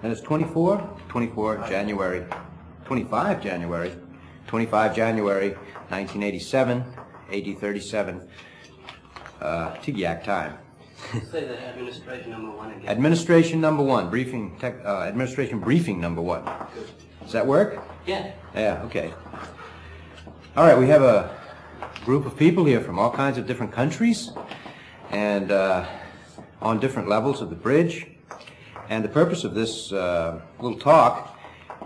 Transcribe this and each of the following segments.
And it's 25 January 1987, AD 37, Tigyak time. Say that administration number one again. Administration number one, administration briefing number one. Good. Does that work? Yeah. Yeah, okay. All right, we have a group of people here from all kinds of different countries and on different levels of the bridge. And the purpose of this little talk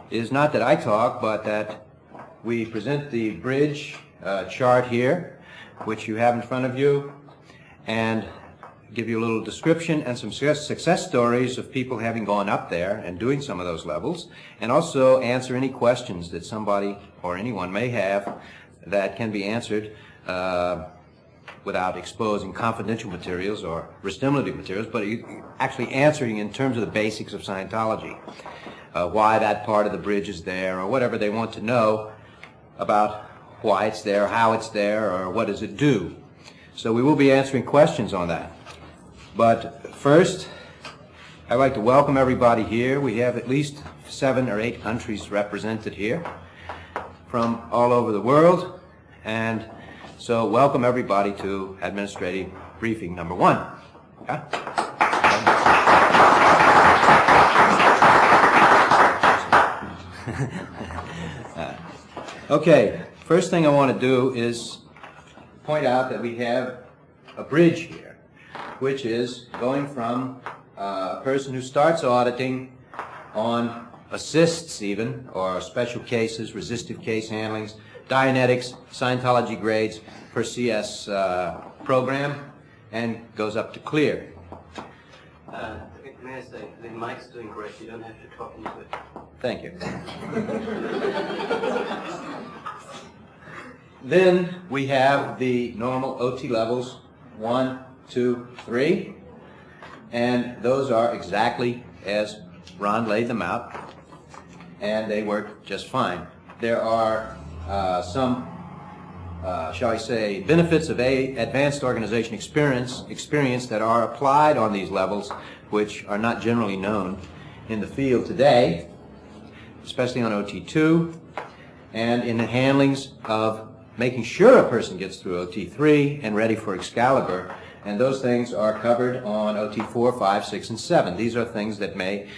is not that I talk, but that we present the bridge chart here, which you have in front of you, and give you a little description and some success stories of people having gone up there and doing some of those levels, and also answer any questions that somebody or anyone may have that can be answered without exposing confidential materials or restimulative materials, but actually answering in terms of the basics of Scientology, why that part of the bridge is there, or whatever they want to know about why it's there, how it's there, or what does it do. So we will be answering questions on that. But first, I'd like to welcome everybody here. We have at least 7 or 8 countries represented here from all over the world. And so welcome everybody to Administrative Briefing number 1. Yeah? Okay, first thing I want to do is point out that we have a bridge here, which is going from a person who starts auditing on assists even, or special cases, resistive case handlings, Dianetics, Scientology grades for CS program, and goes up to clear. May I say, the mic's doing great. You don't have to talk into it. Thank you. Then we have the normal OT levels, 1, 2, 3, and those are exactly as Ron laid them out, and they work just fine. There are some, shall I say, benefits of advanced organization experience that are applied on these levels, which are not generally known in the field today, especially on OT2, and in the handlings of making sure a person gets through OT3 and ready for Excalibur. And those things are covered on OT4, 5, 6, and 7. These are things that may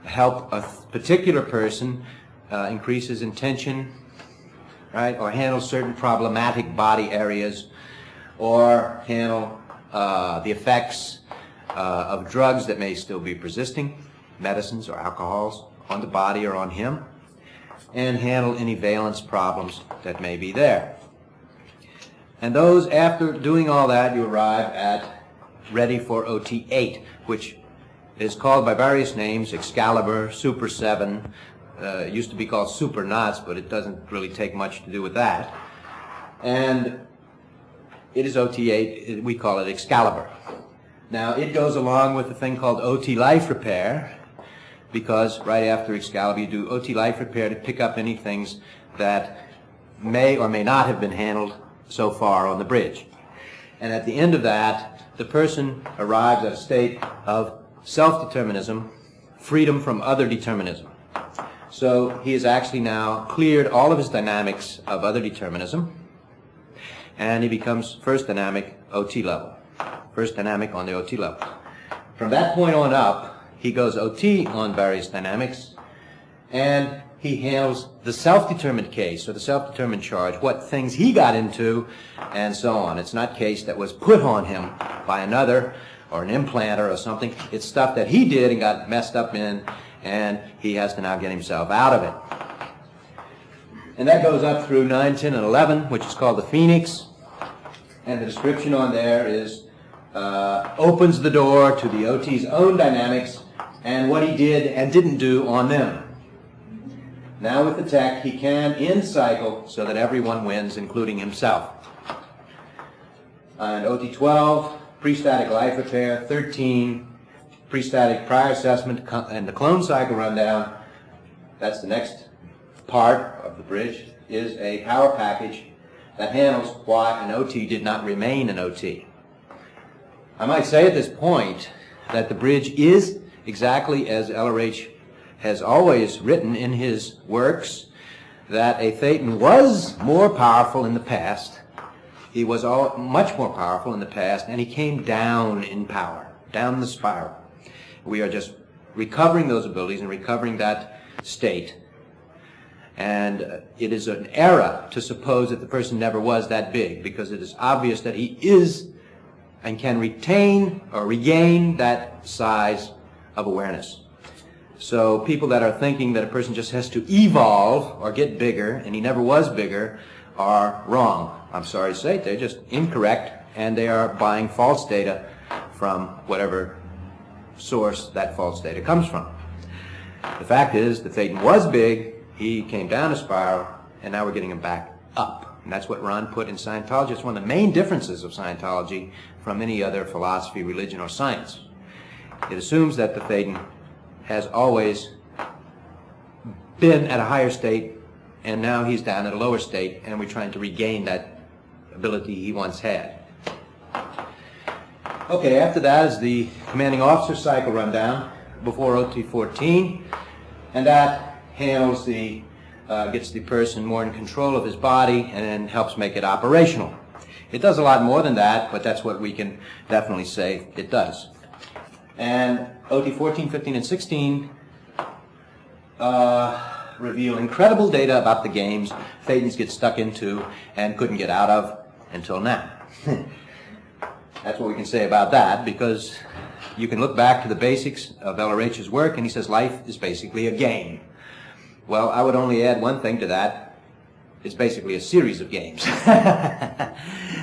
help a particular person increase his intention, right, or handle certain problematic body areas, or handle the effects of drugs that may still be persisting, medicines or alcohols, on the body or on him, and handle any valence problems that may be there. And those, after doing all that, you arrive at ready for OT8, which is called by various names: Excalibur, Super 7, it used to be called Super Knots, but it doesn't really take much to do with that. And it is OT8, we call it Excalibur. Now, it goes along with a thing called OT Life Repair, because right after Excalibur you do OT Life Repair to pick up any things that may or may not have been handled so far on the bridge. And at the end of that, the person arrives at a state of self-determinism, freedom from other determinism. So he has actually now cleared all of his dynamics of other determinism, and he becomes first dynamic OT level. First dynamic on the OT level. From that point on up, he goes OT on various dynamics, and he handles the self-determined case, or the self-determined charge, what things he got into, and so on. It's not case that was put on him by another, or an implanter or something. It's stuff that he did and got messed up in, and he has to now get himself out of it. And that goes up through 9, 10, and 11, which is called the Phoenix. And the description on there is, opens the door to the OT's own dynamics and what he did and didn't do on them. Now with the tech, he can end cycle so that everyone wins, including himself. And OT12, pre-static life repair. 13, pre-static prior assessment, and the clone cycle rundown. That's the next part of the bridge, is a power package that handles why an OT did not remain an OT. I might say at this point that the bridge is exactly as LRH has always written in his works that a Thetan was more powerful in the past. He was much more powerful in the past, and he came down in power, down the spiral. We are just recovering those abilities and recovering that state. And it is an error to suppose that the person never was that big, because it is obvious that he is and can retain or regain that size of awareness. So people that are thinking that a person just has to evolve or get bigger, and he never was bigger, are wrong. I'm sorry to say, they're just incorrect, and they are buying false data from whatever source that false data comes from. The fact is, the Thetan was big, he came down a spiral, and now we're getting him back up. And that's what Ron put in Scientology. It's one of the main differences of Scientology from any other philosophy, religion, or science. It assumes that the Thetan has always been at a higher state, and now he's down at a lower state, and we're trying to regain that ability he once had. Okay, after that is the commanding officer cycle rundown before OT-14, and that handles gets the person more in control of his body and then helps make it operational. It does a lot more than that, but that's what we can definitely say it does. And OT-14, 15, and 16 reveal incredible data about the games Thetans get stuck into and couldn't get out of until now. That's what we can say about that, because you can look back to the basics of LRH's work, and he says life is basically a game. Well, I would only add one thing to that. It's basically a series of games.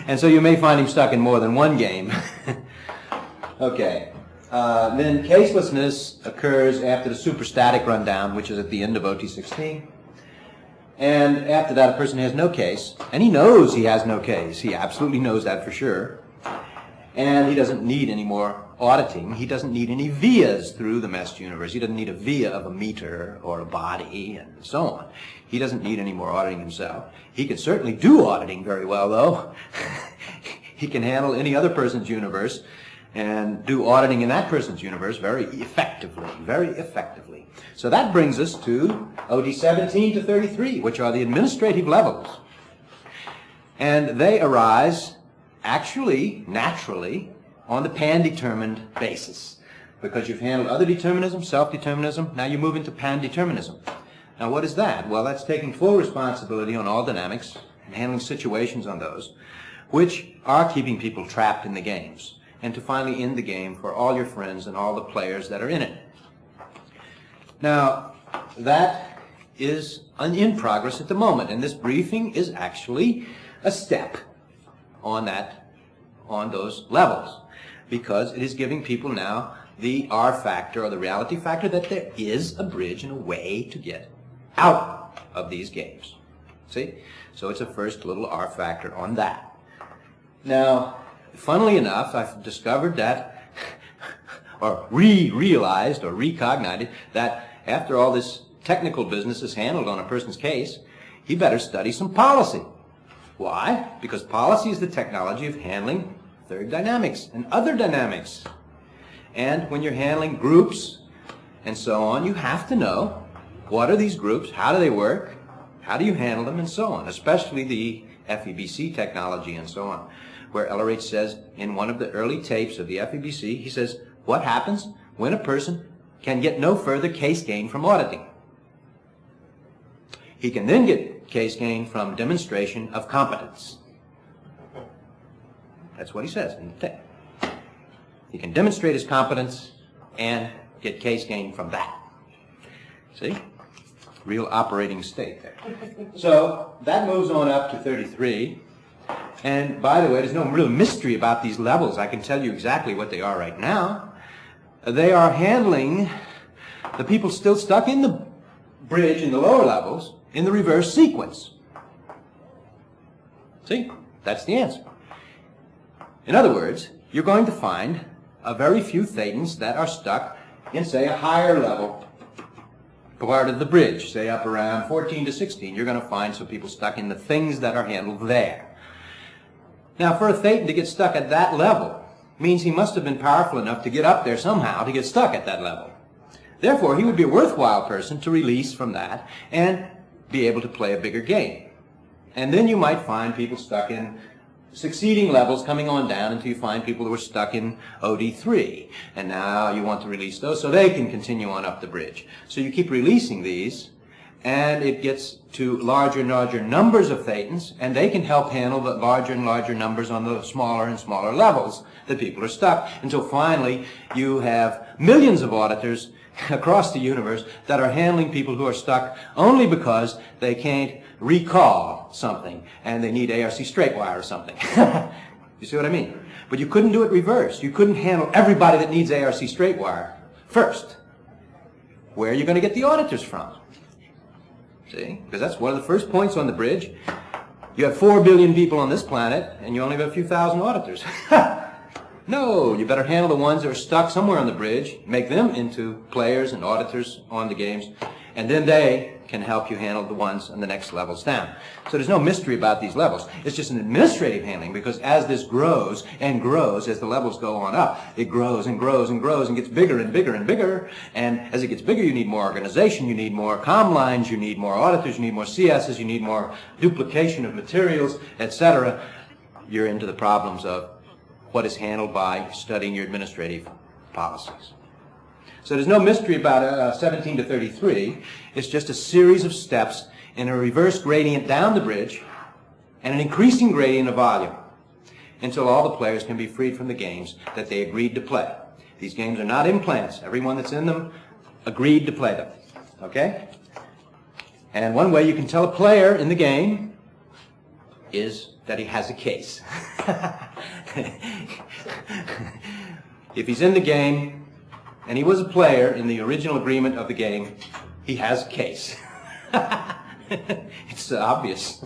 And so you may find him stuck in more than one game. Okay. Then caselessness occurs after the superstatic rundown, which is at the end of OT-16. And after that, a person has no case, and he knows he has no case. He absolutely knows that for sure. And he doesn't need any more auditing. He doesn't need any vias through the mesh universe. He doesn't need a via of a meter or a body and so on. He doesn't need any more auditing himself. He can certainly do auditing very well, though. He can handle any other person's universe and do auditing in that person's universe very effectively, very effectively. So that brings us to OT-17 to 33, which are the administrative levels. And they arise actually, naturally, on the pan-determined basis. Because you've handled other determinism, self-determinism, now you move into pan-determinism. Now what is that? Well, that's taking full responsibility on all dynamics and handling situations on those, which are keeping people trapped in the games, and to finally end the game for all your friends and all the players that are in it. Now, that is in progress at the moment, and this briefing is actually a step on those levels, because it is giving people now the R factor, or the reality factor, that there is a bridge and a way to get out of these games. See? So it's a first little R factor on that. Now, funnily enough, I've discovered that, or realized or recognited that after all this technical business is handled on a person's case, he better study some policy. Why? Because policy is the technology of handling third dynamics and other dynamics. And when you're handling groups and so on, you have to know what are these groups, how do they work, how do you handle them, and so on, especially the FEBC technology and so on, where LRH says in one of the early tapes of the FEBC, he says, what happens when a person can get no further case gain from auditing? He can then get case gain from demonstration of competence. That's what he says in the tape. He can demonstrate his competence and get case gain from that. See? Real operating state there. So that moves on up to 33. And by the way, there's no real mystery about these levels. I can tell you exactly what they are right now. They are handling the people still stuck in the bridge in the lower levels in the reverse sequence. See? That's the answer. In other words, you're going to find a very few Thetans that are stuck in, say, a higher level part of the bridge, say up around 14 to 16. You're going to find some people stuck in the things that are handled there. Now, for a Thetan to get stuck at that level means he must have been powerful enough to get up there somehow to get stuck at that level. Therefore, he would be a worthwhile person to release from that and be able to play a bigger game. And then you might find people stuck in succeeding levels coming on down until you find people who are stuck in OD3. And now you want to release those so they can continue on up the bridge. So you keep releasing these, and it gets to larger and larger numbers of thetans, and they can help handle the larger and larger numbers on the smaller and smaller levels that people are stuck, until finally you have millions of auditors across the universe that are handling people who are stuck only because they can't recall something and they need ARC straightwire or something. You see what I mean? But you couldn't do it reverse. You couldn't handle everybody that needs ARC straightwire first. Where are you going to get the auditors from? See? Because that's one of the first points on the bridge. You have 4 billion people on this planet and you only have a few thousand auditors. No, you better handle the ones that are stuck somewhere on the bridge, make them into players and auditors on the games, and then they can help you handle the ones on the next levels down. So there's no mystery about these levels. It's just an administrative handling, because as this grows and grows, as the levels go on up, it grows and grows and grows and gets bigger and bigger and bigger. And as it gets bigger, you need more organization, you need more comm lines, you need more auditors, you need more CSs, you need more duplication of materials, etc. You're into the problems of what is handled by studying your administrative policies. So there's no mystery about 17 to 33. It's just a series of steps in a reverse gradient down the bridge and an increasing gradient of volume until all the players can be freed from the games that they agreed to play. These games are not implants. Everyone that's in them agreed to play them. Okay? And one way you can tell a player in the game is that he has a case. If he's in the game and he was a player in the original agreement of the game, he has a case. It's obvious.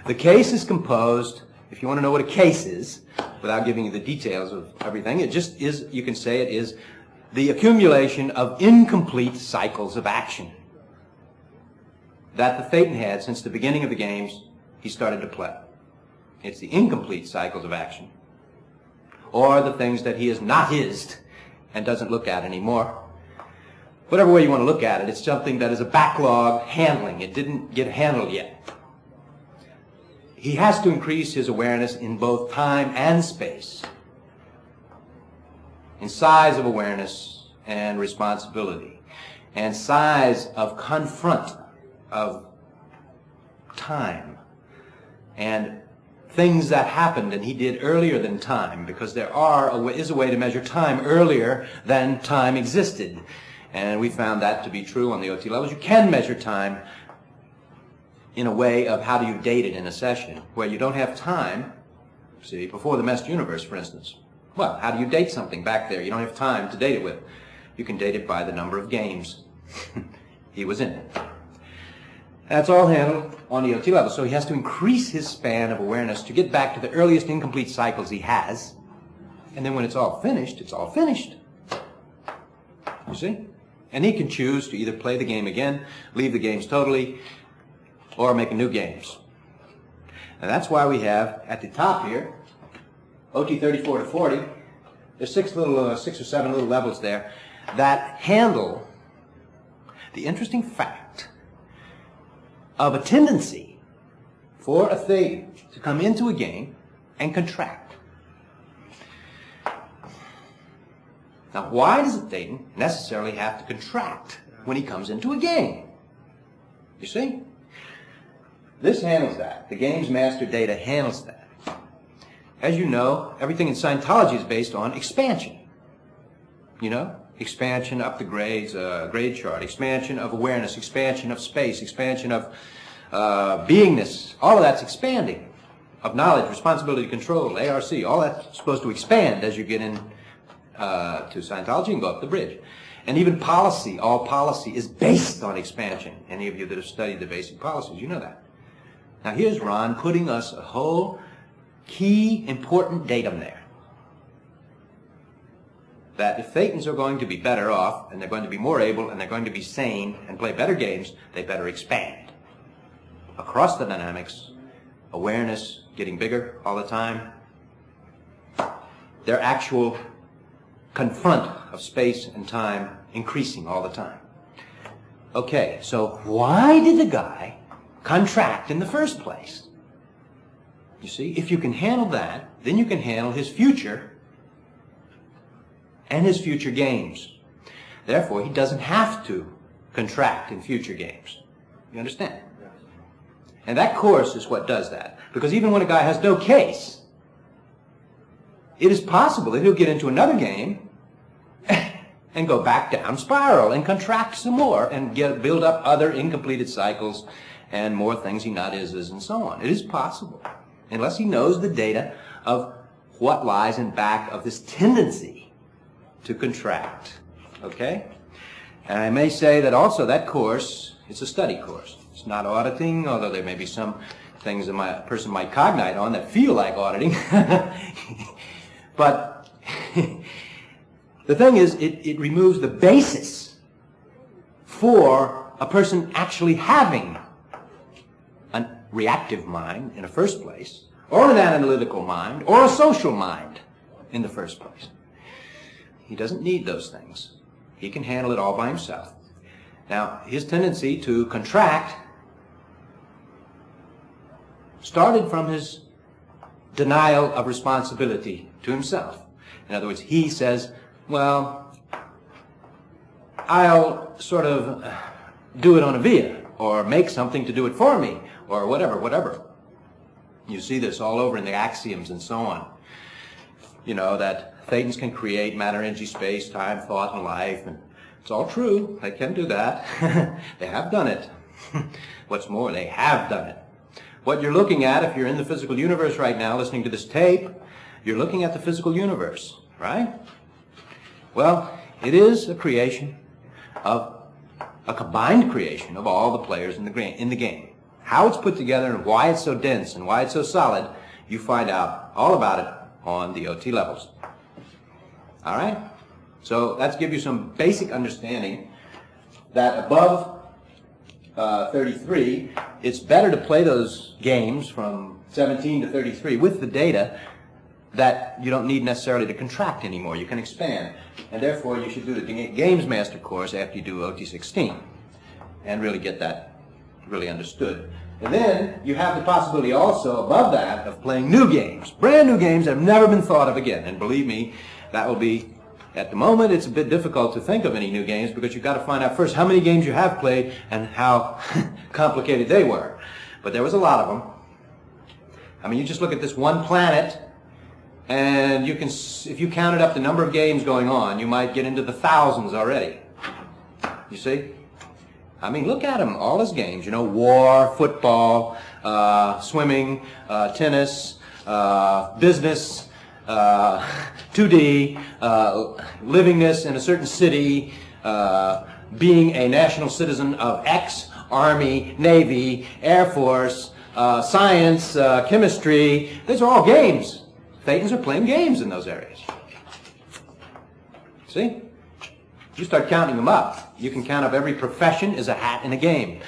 The case is composed, if you want to know what a case is, without giving you the details of everything, it just is, you can say it is the accumulation of incomplete cycles of action that the thetan had since the beginning of the games he started to play. It's the incomplete cycles of action, or the things that he has not hised and doesn't look at anymore. Whatever way you want to look at it, it's something that is a backlog handling. It didn't get handled yet. He has to increase his awareness in both time and space, in size of awareness and responsibility, and size of confront of time, and things that happened and he did earlier than time, because there is a way to measure time earlier than time existed. And we found that to be true on the OT levels. You can measure time in a way of how do you date it in a session, where you don't have time, see, before the meshed universe, for instance. Well, how do you date something back there? You don't have time to date it with. You can date it by the number of games he was in. That's all handled on the OT level. So he has to increase his span of awareness to get back to the earliest incomplete cycles he has. And then when it's all finished, it's all finished. You see? And he can choose to either play the game again, leave the games totally, or make new games. And that's why we have, at the top here, OT 34 to 40, there's 6 or 7 little levels there that handle the interesting fact of a tendency for a thetan to come into a game and contract. Now, why does a thetan necessarily have to contract when he comes into a game? You see? This handles that. The games master data handles that. As you know, everything in Scientology is based on expansion. You know? Expansion up the grades, grade chart, expansion of awareness, expansion of space, expansion of beingness. All of that's expanding. Of knowledge, responsibility, control, ARC, all that's supposed to expand as you get in to Scientology and go up the bridge. And even policy, all policy is based on expansion. Any of you that have studied the basic policies, you know that. Now here's Ron putting us a whole key important datum there. That if thetans are going to be better off, and they're going to be more able, and they're going to be sane, and play better games, they better expand. Across the dynamics, awareness getting bigger all the time, their actual confront of space and time increasing all the time. Okay, so why did the guy contract in the first place? You see, if you can handle that, then you can handle his future and his future games. Therefore, he doesn't have to contract in future games. You understand? And that course is what does that. Because even when a guy has no case, it is possible that he'll get into another game and go back down spiral and contract some more and build up other incompleted cycles and more things he not is and so on. It is possible, unless he knows the data of what lies in back of this tendency to contract. Okay? And I may say that also that course, it's a study course. It's not auditing, although there may be some things that a person might cognite on that feel like auditing. But the thing is, it removes the basis for a person actually having a reactive mind in the first place, or an analytical mind, or a social mind in the first place. He doesn't need those things. He can handle it all by himself. Now, his tendency to contract started from his denial of responsibility to himself. In other words, he says, well, I'll sort of do it on a via, or make something to do it for me, or whatever. You see this all over in the axioms and so on. You know, that Thetans can create matter, energy, space, time, thought, and life, and it's all true. They can do that. They have done it. What's more, they have done it. What you're looking at, if you're in the physical universe right now listening to this tape, you're looking at the physical universe, right? Well, it is a creation of a combined creation of all the players in the game. How it's put together and why it's so dense and why it's so solid, you find out all about it on the OT levels. All right? So that's give you some basic understanding that above 33, it's better to play those games from 17 to 33 with the data that you don't need necessarily to contract anymore. You can expand. And therefore, you should do the Games Master course after you do OT 16 and really get that really understood. And then you have the possibility also above that of playing new games, brand new games that have never been thought of again. And believe me, that will be, at the moment, it's a bit difficult to think of any new games because you've got to find out first how many games you have played and how complicated they were. But there was a lot of them. I mean, you just look at this one planet, and you can, if you counted up the number of games going on, you might get into the thousands already. You see? I mean, look at them, all his games. You know, war, football, swimming, tennis, business, 2D, livingness in a certain city, being a national citizen of X, Army, Navy, Air Force, science, chemistry. These are all games. Thetans are playing games in those areas. See? You start counting them up. You can count up every profession is a hat in a game.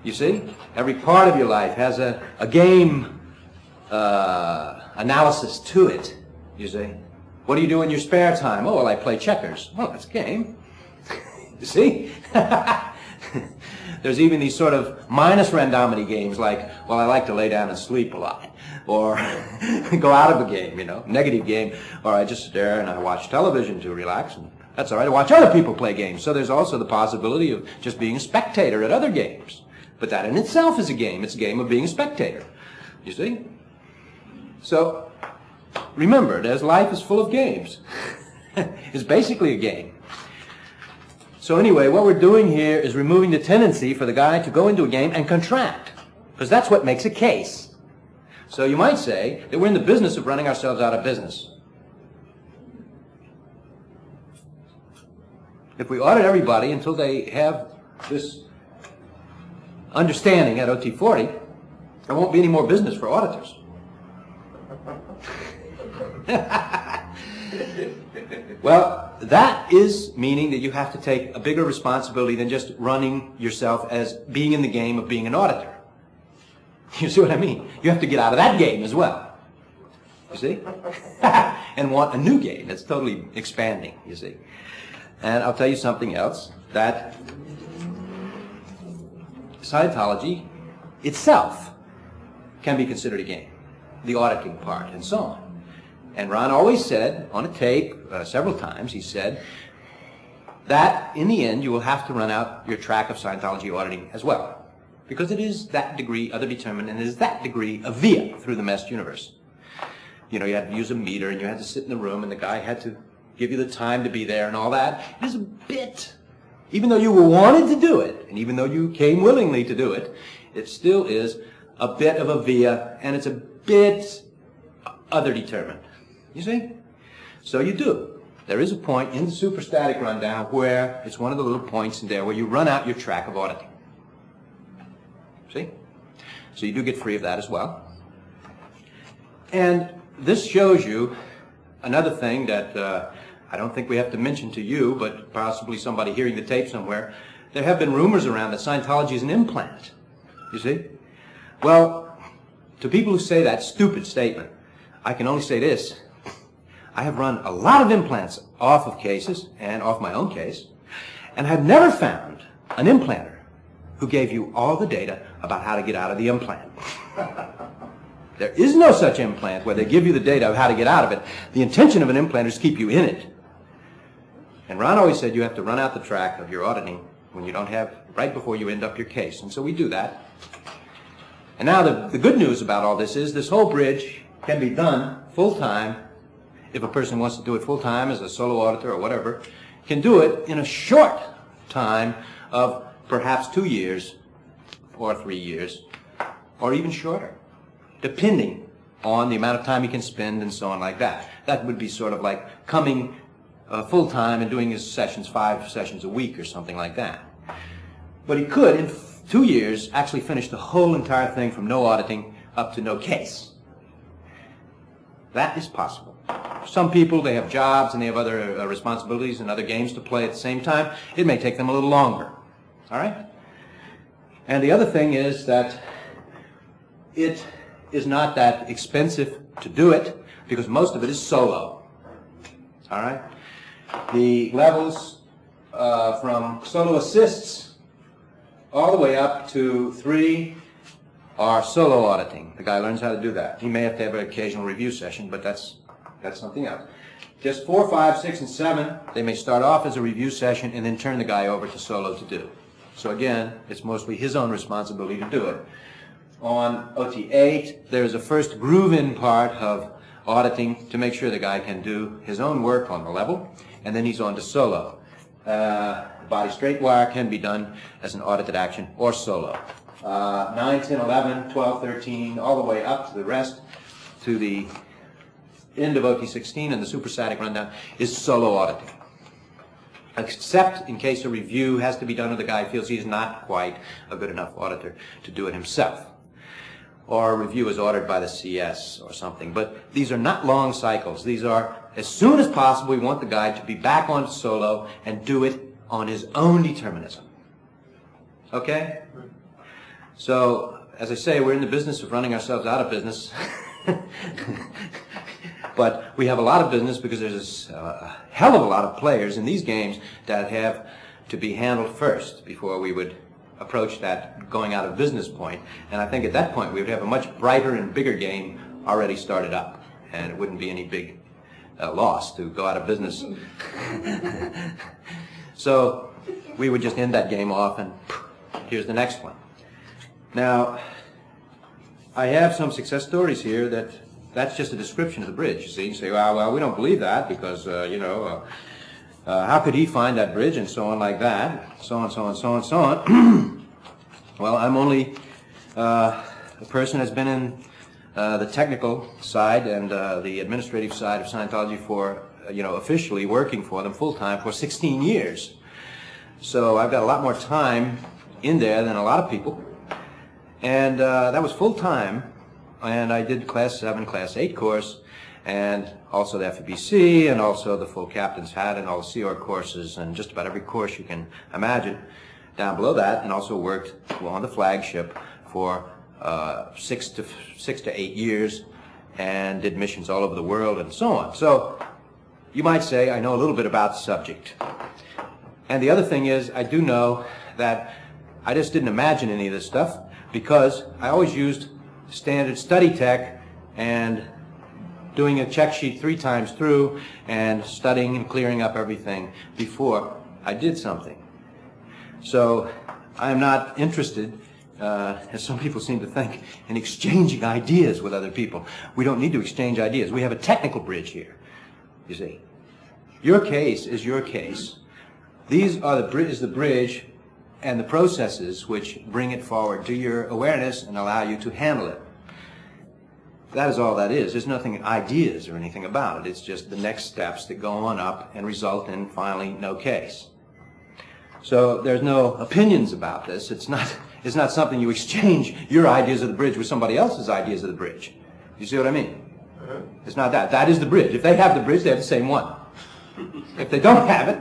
You see? Every part of your life has a game analysis to it. You see? What do you do in your spare time? Oh, well, I play checkers. Well, that's a game. You see? There's even these sort of minus randomity games like, well, I like to lay down and sleep a lot. Or go out of a game, you know, negative game. Or I just stare and I watch television to relax. And that's all right. I watch other people play games. So there's also the possibility of just being a spectator at other games. But that in itself is a game. It's a game of being a spectator. You see? So remember, as life is full of games. It's basically a game. So anyway, what we're doing here is removing the tendency for the guy to go into a game and contract. Because that's what makes a case. So you might say that we're in the business of running ourselves out of business. If we audit everybody until they have this understanding at OT 40, there won't be any more business for auditors. Well, that is meaning that you have to take a bigger responsibility than just running yourself as being in the game of being an auditor. You see what I mean? You have to get out of that game as well. you see? And want a new game that's totally expanding, you see. And I'll tell you something else, that Scientology itself can be considered a game, the auditing part and so on. And Ron always said, on a tape, several times, he said, that in the end you will have to run out your track of Scientology auditing as well. Because it is that degree other determined, and it is that degree of via through the meshed universe. You know, you had to use a meter, and you had to sit in the room, and the guy had to give you the time to be there and all that. It is a bit, even though you wanted to do it, and even though you came willingly to do it, it still is a bit of a via, and it's a bit other determined. You see? So you do. There is a point in the superstatic rundown where it's one of the little points in there where you run out your track of auditing. See? So you do get free of that as well. And this shows you another thing that I don't think we have to mention to you, but possibly somebody hearing the tape somewhere. There have been rumors around that Scientology is an implant. You see? Well, to people who say that stupid statement, I can only say this. I have run a lot of implants off of cases and off my own case, and have never found an implanter who gave you all the data about how to get out of the implant. There is no such implant where they give you the data of how to get out of it. The intention of an implant is to keep you in it. And Ron always said you have to run out the track of your auditing when you don't have, right before you end up your case. And so we do that. And now the good news about all this is this whole bridge can be done full-time. If a person wants to do it full-time as a solo auditor or whatever, can do it in a short time of perhaps 2 years or 3 years or even shorter, depending on the amount of time he can spend and so on like that. That would be sort of like coming full-time and doing his sessions, 5 sessions a week or something like that. But he could, in 2 years, actually finish the whole entire thing from no auditing up to no case. That is possible. Some people, they have jobs and they have other responsibilities and other games to play at the same time. It may take them a little longer. All right? And the other thing is that it is not that expensive to do it because most of it is solo. All right? The levels from solo assists all the way up to 3 are solo auditing. The guy learns how to do that. He may have to have an occasional review session, but that's something else. Just 4, 5, 6, and 7, they may start off as a review session and then turn the guy over to solo to do. So again, it's mostly his own responsibility to do it. On OT8, there's a first groove-in part of auditing to make sure the guy can do his own work on the level, and then he's on to solo. Body straight wire can be done as an audited action or solo. 9, 10, 11, 12, 13, all the way up to the rest, to the end of OT16 and the superstatic rundown, is solo auditing. Except in case a review has to be done or the guy feels he's not quite a good enough auditor to do it himself. Or a review is ordered by the CS or something. But these are not long cycles. These are, as soon as possible, we want the guy to be back on solo and do it on his own determinism. Okay? So, as I say, we're in the business of running ourselves out of business. But we have a lot of business because there's a hell of a lot of players in these games that have to be handled first before we would approach that going out of business point. And I think at that point we would have a much brighter and bigger game already started up. And it wouldn't be any big loss to go out of business. So we would just end that game off and here's the next one. Now, I have some success stories here that's just a description of the bridge, you see. You say, well, we don't believe that because, how could he find that bridge and so on like that, so on, so on, so on, so on. Well, I'm only a person that's been in the technical side and the administrative side of Scientology for, officially working for them full-time for 16 years. So I've got a lot more time in there than a lot of people. And that was full-time. And I did Class 7, Class 8 course, and also the FEBC, and also the full captain's hat, and all the Sea Org courses, and just about every course you can imagine down below that, and also worked on the flagship for 6 to 8 years, and did missions all over the world and so on. So you might say I know a little bit about the subject. And the other thing is I do know that I just didn't imagine any of this stuff because I always used standard study tech and doing a check sheet 3 times through and studying and clearing up everything before I did something. So I'm not interested, as some people seem to think, in exchanging ideas with other people. We don't need to exchange ideas. We have a technical bridge here, you see. Your case is your case. These are the bridge and the processes which bring it forward to your awareness and allow you to handle it. That is all that is. There's nothing ideas or anything about it. It's just the next steps that go on up and result in finally no case. So there's no opinions about this. It's not something you exchange your ideas of the bridge with somebody else's ideas of the bridge. You see what I mean? It's not that. That is the bridge. If they have the bridge, they have the same one. If they don't have it,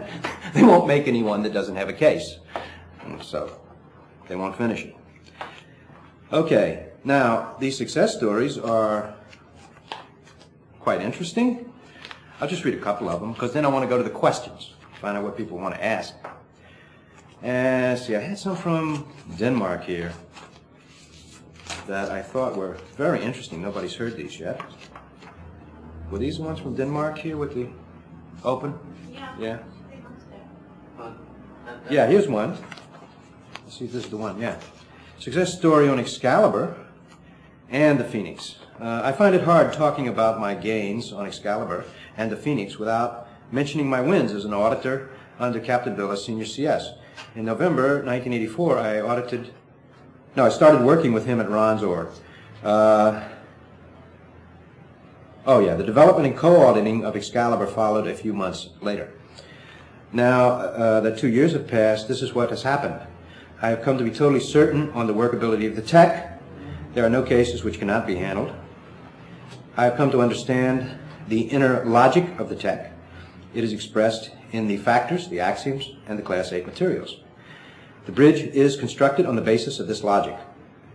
they won't make any one that doesn't have a case. And so they won't finish it. Okay. Now, these success stories are quite interesting. I'll just read a couple of them because then I want to go to the questions, find out what people want to ask. And see, I had some from Denmark here that I thought were very interesting. Nobody's heard these yet. Were these the ones from Denmark here with the open? Yeah. Yeah. Well, Yeah, here's one. Let's see if this is the one. Yeah. Success story on Excalibur and the Phoenix. I find it hard talking about my gains on Excalibur and the Phoenix without mentioning my wins as an auditor under Captain Bill as Senior CS. In November 1984, I started working with him at Ron's org. The development and co-auditing of Excalibur followed a few months later. Now that 2 years have passed, this is what has happened. I have come to be totally certain on the workability of the tech. There are no cases which cannot be handled. I have come to understand the inner logic of the tech. It is expressed in the factors, the axioms, and the Class 8 materials. The bridge is constructed on the basis of this logic.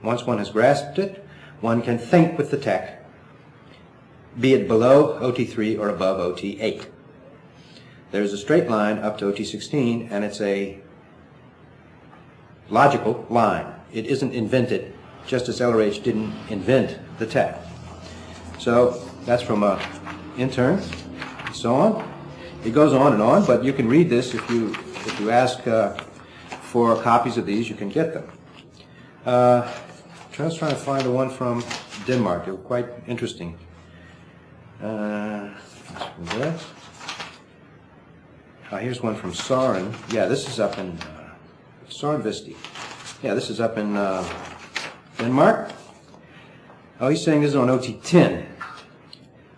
Once one has grasped it, one can think with the tech, be it below OT3 or above OT8. There is a straight line up to OT16, and it's a logical line. It isn't invented, just as LRH didn't invent the tech. So that's from an intern, and so on. It goes on and on, but you can read this if you ask for copies of these, you can get them. I was trying to find the one from Denmark. They were quite interesting. Here's one from Soren. Yeah, this is up in Soren Visti. Yeah, this is up in Denmark. Oh, he's saying this is on OT10.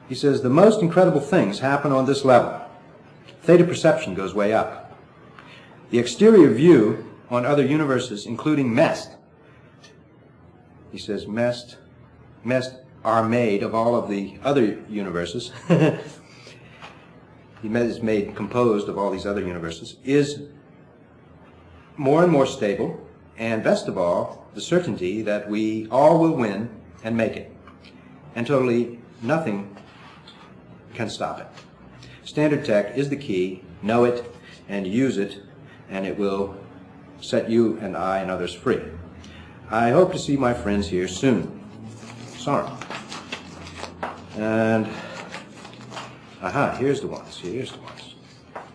He says, the most incredible things happen on this level. Theta perception goes way up. The exterior view on other universes, including MEST, he says MEST are made of all of the other universes. He is made composed of all these other universes, is more and more stable, and best of all, the certainty that we all will win and make it. And totally nothing can stop it. Standard tech is the key. Know it and use it, and it will set you and I and others free. I hope to see my friends here soon. Sorry. And, here's the ones. Here's the ones.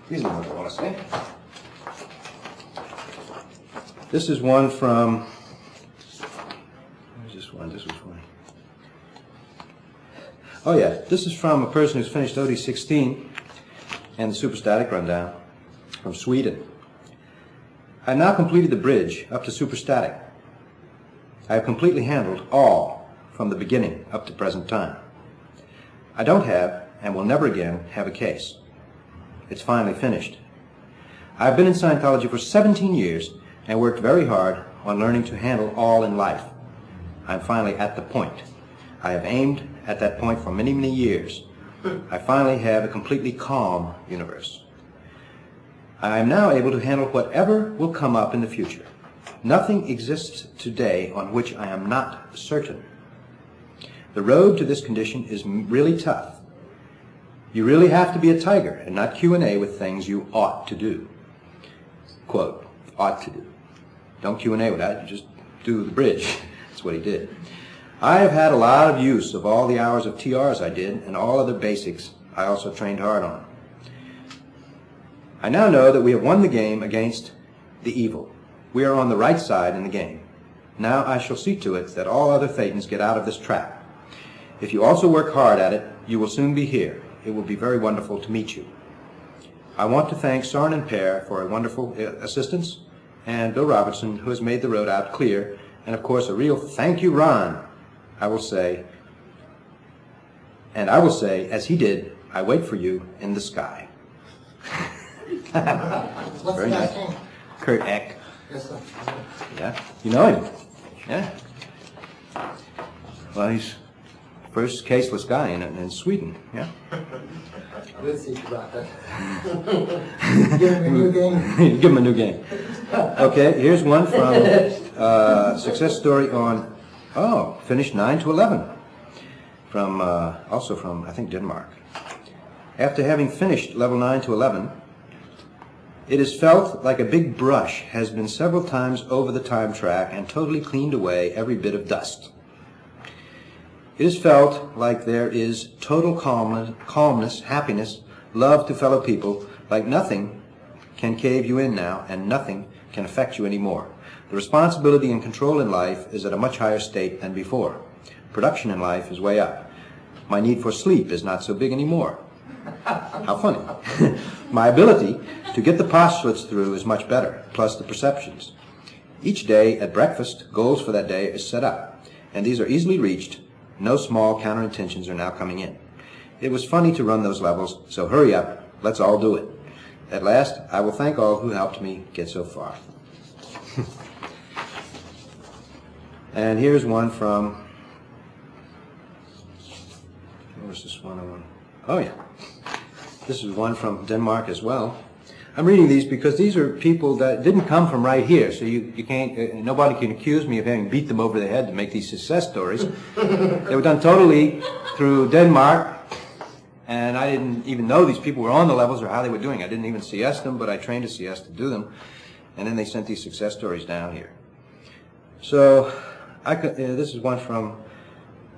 These are the ones I want to say. This is one from, where's this one? This was funny. Oh yeah, this is from a person who's finished OD16 and the superstatic rundown from Sweden. I have now completed the bridge up to superstatic. I have completely handled all from the beginning up to present time. I don't have, and will never again, have a case. It's finally finished. I've been in Scientology for 17 years and worked very hard on learning to handle all in life. I'm finally at the point. I have aimed at that point for many, many years. I finally have a completely calm universe. I am now able to handle whatever will come up in the future. Nothing exists today on which I am not certain. The road to this condition is really tough. You really have to be a tiger and not Q&A with things you ought to do. Quote, ought to do. Don't Q&A with that, you just do the bridge. That's what he did. I have had a lot of use of all the hours of TRs I did and all other basics I also trained hard on. I now know that we have won the game against the evil. We are on the right side in the game. Now I shall see to it that all other Thetans get out of this trap. If you also work hard at it, you will soon be here. It will be very wonderful to meet you. I want to thank Sarn and Pear for a wonderful assistance, and Bill Robertson, who has made the road out clear, and of course a real thank you, Ron. I will say, as he did, I wait for you in the sky. What's Very the nice. guy's name? Kurt Eck. Yes, sir. Yeah, you know him. Yeah. Well, he's the first caseless guy in Sweden. Yeah. We'll see about that. Give him a new game. Give him a new game. Okay, here's one from success story on, finished 9 to 11. From, also from, I think, Denmark. After having finished level 9 to 11, it is felt like a big brush has been several times over the time track and totally cleaned away every bit of dust. It is felt like there is total calmness, happiness, love to fellow people, like nothing can cave you in now and nothing can affect you anymore. The responsibility and control in life is at a much higher state than before. Production in life is way up. My need for sleep is not so big anymore. How funny. My ability to get the postulates through is much better, plus the perceptions. Each day at breakfast, goals for that day is set up, and these are easily reached. No small counterintentions are now coming in. It was funny to run those levels, so hurry up, let's all do it. At last, I will thank all who helped me get so far. And here's one from, where's this one I want? Oh yeah, this is one from Denmark as well. I'm reading these because these are people that didn't come from right here, so you can't, nobody can accuse me of having beat them over the head to make these success stories. They were done totally through Denmark, and I didn't even know these people were on the levels or how they were doing. I didn't even CS them, but I trained a CS to do them, and then they sent these success stories down here. So, this is one from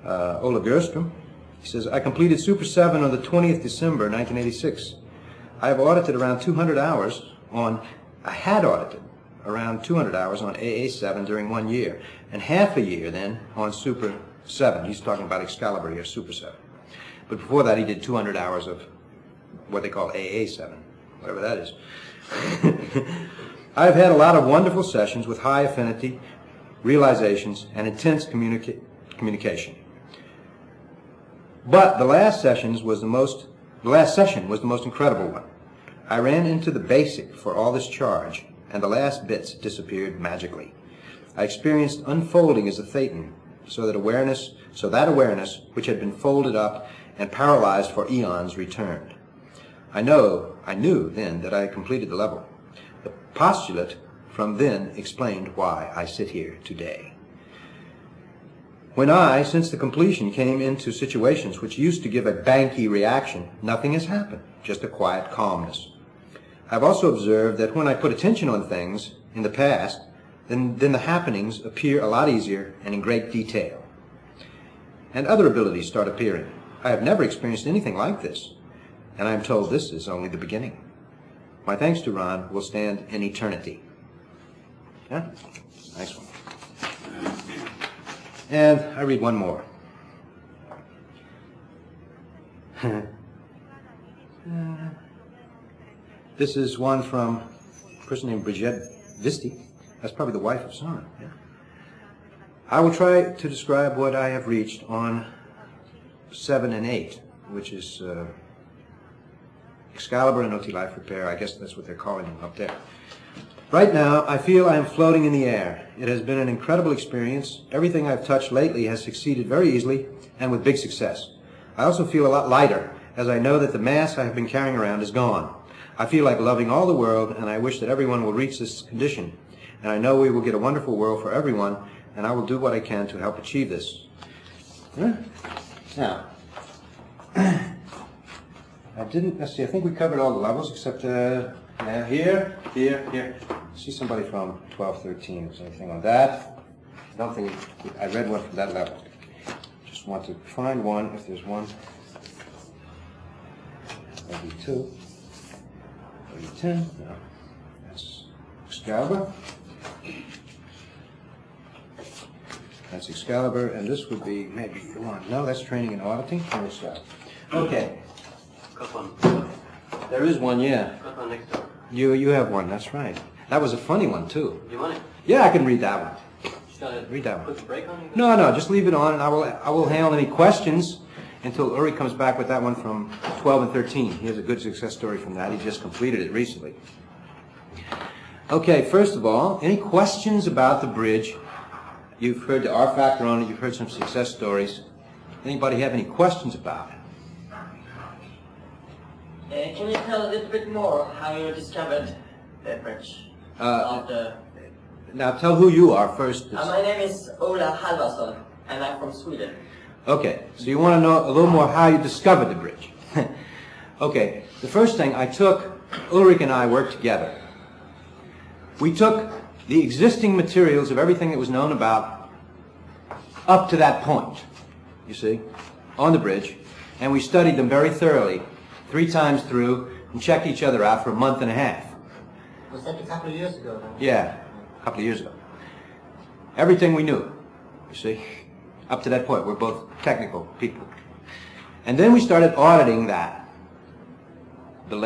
Ola Gerstrom. He says, I completed Super 7 on the 20th December 1986. I have audited around 200 hours on, I had audited around 200 hours on AA7 during 1 year, and half a year then on Super 7. He's talking about Excalibur here, Super 7. But before that he did 200 hours of what they call AA7, whatever that is. I have had a lot of wonderful sessions with high affinity, realizations, and intense communication. But the last session was the most incredible one. I ran into the basic for all this charge, and the last bits disappeared magically. I experienced unfolding as a Thetan, so that awareness, which had been folded up and paralyzed for eons, returned. I knew then that I had completed the level. The postulate from then explained why I sit here today. When I, since the completion, came into situations which used to give a banky reaction, nothing has happened, just a quiet calmness. I've also observed that when I put attention on things in the past, then the happenings appear a lot easier and in great detail. And other abilities start appearing. I have never experienced anything like this, and I am told this is only the beginning. My thanks to Ron will stand in eternity. Yeah? Nice one. And I read one more. This is one from a person named Brigitte Visti. That's probably the wife of Soren. Yeah. I will try to describe what I have reached on 7 and 8, which is Excalibur and OT Life Repair. I guess that's what they're calling them up there. Right now, I feel I am floating in the air. It has been an incredible experience. Everything I've touched lately has succeeded very easily and with big success. I also feel a lot lighter, as I know that the mass I have been carrying around is gone. I feel like loving all the world, and I wish that everyone will reach this condition. And I know we will get a wonderful world for everyone, and I will do what I can to help achieve this. Huh? Now, let's see, I think we covered all the levels except now here. See somebody from 1213, is anything on that? I don't think, I read one from that level. Just want to find one, if there's one. Maybe two. Maybe 10, no. That's Excalibur. That's Excalibur, and this would be maybe one. No, that's training and auditing. Okay. Got one. There is one, yeah. Got one next door. You have one, that's right. That was a funny one, too. Do you want it? Yeah, I can read that one. Should I Read that one. put the brake on it? No, just leave it on, and I will handle any questions until Uri comes back with that one from 12 and 13. He has a good success story from that. He just completed it recently. Okay, first of all, any questions about the bridge? You've heard the R factor on it. You've heard some success stories. Anybody have any questions about it? Can you tell a little bit more how you discovered the bridge? Now tell who you are first. My name is Ola Halvarsson, and I'm from Sweden. Okay, so you want to know a little more how you discovered the bridge. Okay, the first thing Ulrich and I worked together. We took the existing materials of everything that was known about up to that point, you see, on the bridge, and we studied them very thoroughly, 3 times through, and checked each other out for a month and a half. Was that a couple of years ago? Yeah, a couple of years ago. Everything we knew, you see, up to that point. We're both technical people. And then we started auditing that. The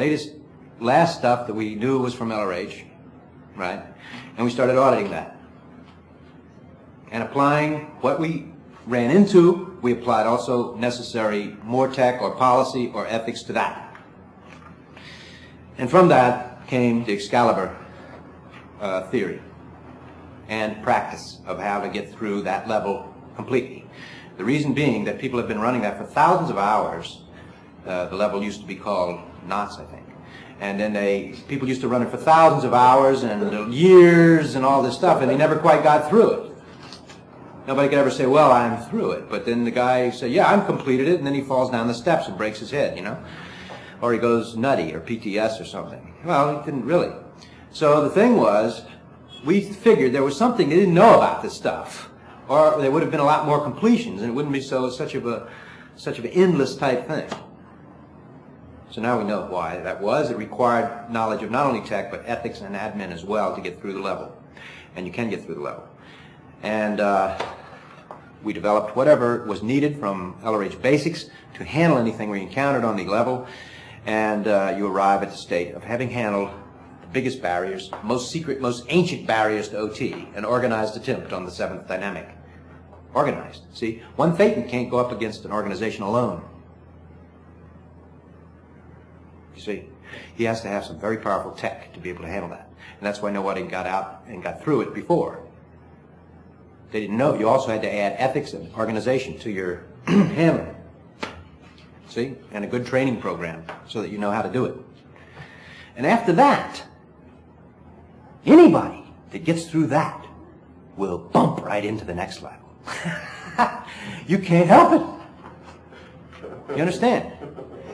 last stuff that we knew was from LRH, right? And we started auditing that. And applying what we ran into, we applied also necessary more tech or policy or ethics to that. And from that came the Excalibur theory and practice of how to get through that level completely. The reason being that people have been running that for thousands of hours. The level used to be called knots, I think. And then people used to run it for thousands of hours and years and all this stuff, and they never quite got through it. Nobody could ever say, well, I'm through it. But then the guy said, yeah, I'm completed it, and then he falls down the steps and breaks his head, you know. Or he goes nutty or PTS or something. Well, he didn't really. So the thing was, we figured there was something they didn't know about this stuff. Or there would have been a lot more completions, and it wouldn't be such of an endless type thing. So now we know why that was. It required knowledge of not only tech, but ethics and admin as well to get through the level. And you can get through the level. And we developed whatever was needed from LRH basics to handle anything we encountered on the level. And you arrive at the state of having handled the biggest barriers, most secret, most ancient barriers to OT, an organized attempt on the 7th dynamic. Organized. See, one Thetan can't go up against an organization alone. You see, he has to have some very powerful tech to be able to handle that. And that's why nobody got out and got through it before. They didn't know. You also had to add ethics and organization to your handling. See? And a good training program so that you know how to do it. And after that, anybody that gets through that will bump right into the next level. You can't help it. You understand?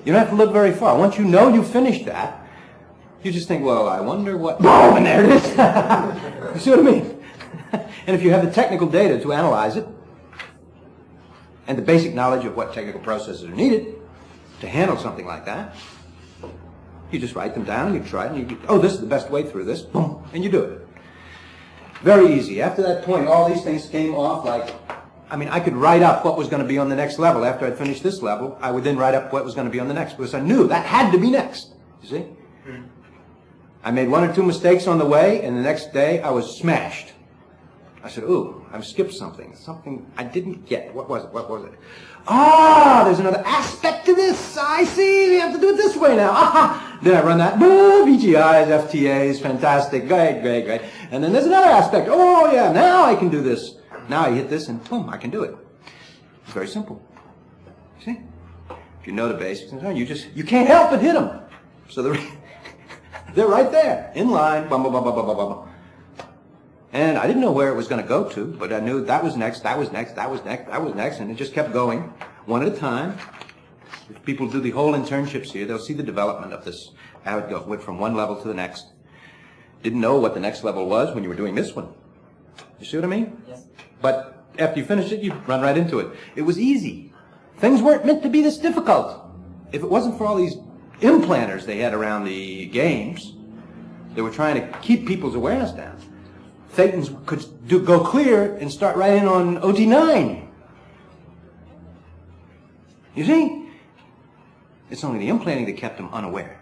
You don't have to look very far. Once you know you finished that, you just think, well, I wonder what... Oh, and there it is. You see what I mean? And if you have the technical data to analyze it, and the basic knowledge of what technical processes are needed to handle something like that, you just write them down, and you try it, and you oh, this is the best way through this, boom, and you do it. Very easy. After that point, all these things came off like... I mean, I could write up what was going to be on the next level. After I'd finished this level, I would then write up what was going to be on the next, because I knew that had to be next. You see? I made 1 or 2 mistakes on the way, and the next day I was smashed. I said, ooh, I've skipped something. Something I didn't get. What was it? What was it? Ah, there's another aspect to this. I see. We have to do it this way now. Ah, then I run that. VGIs, FTAs, fantastic. Great, great, great. And then there's another aspect. Oh, yeah, now I can do this. Now I hit this and boom, I can do it. It's very simple. See? If you know the basics, you can't help but hit them. So they're right there, in line, bum, bum, bum, bum, bum, bum. And I didn't know where it was going to go to, but I knew that was next, that was next, that was next, that was next, and it just kept going, one at a time. If people do the whole internships here, they'll see the development of this, how it went from one level to the next. Didn't know what the next level was when you were doing this one. You see what I mean? Yes. But after you finish it, you run right into it. It was easy. Things weren't meant to be this difficult. If it wasn't for all these implanters they had around the games, they were trying to keep people's awareness down. Thetans could go clear and start right in on OT9. You see? It's only the implanting that kept them unaware.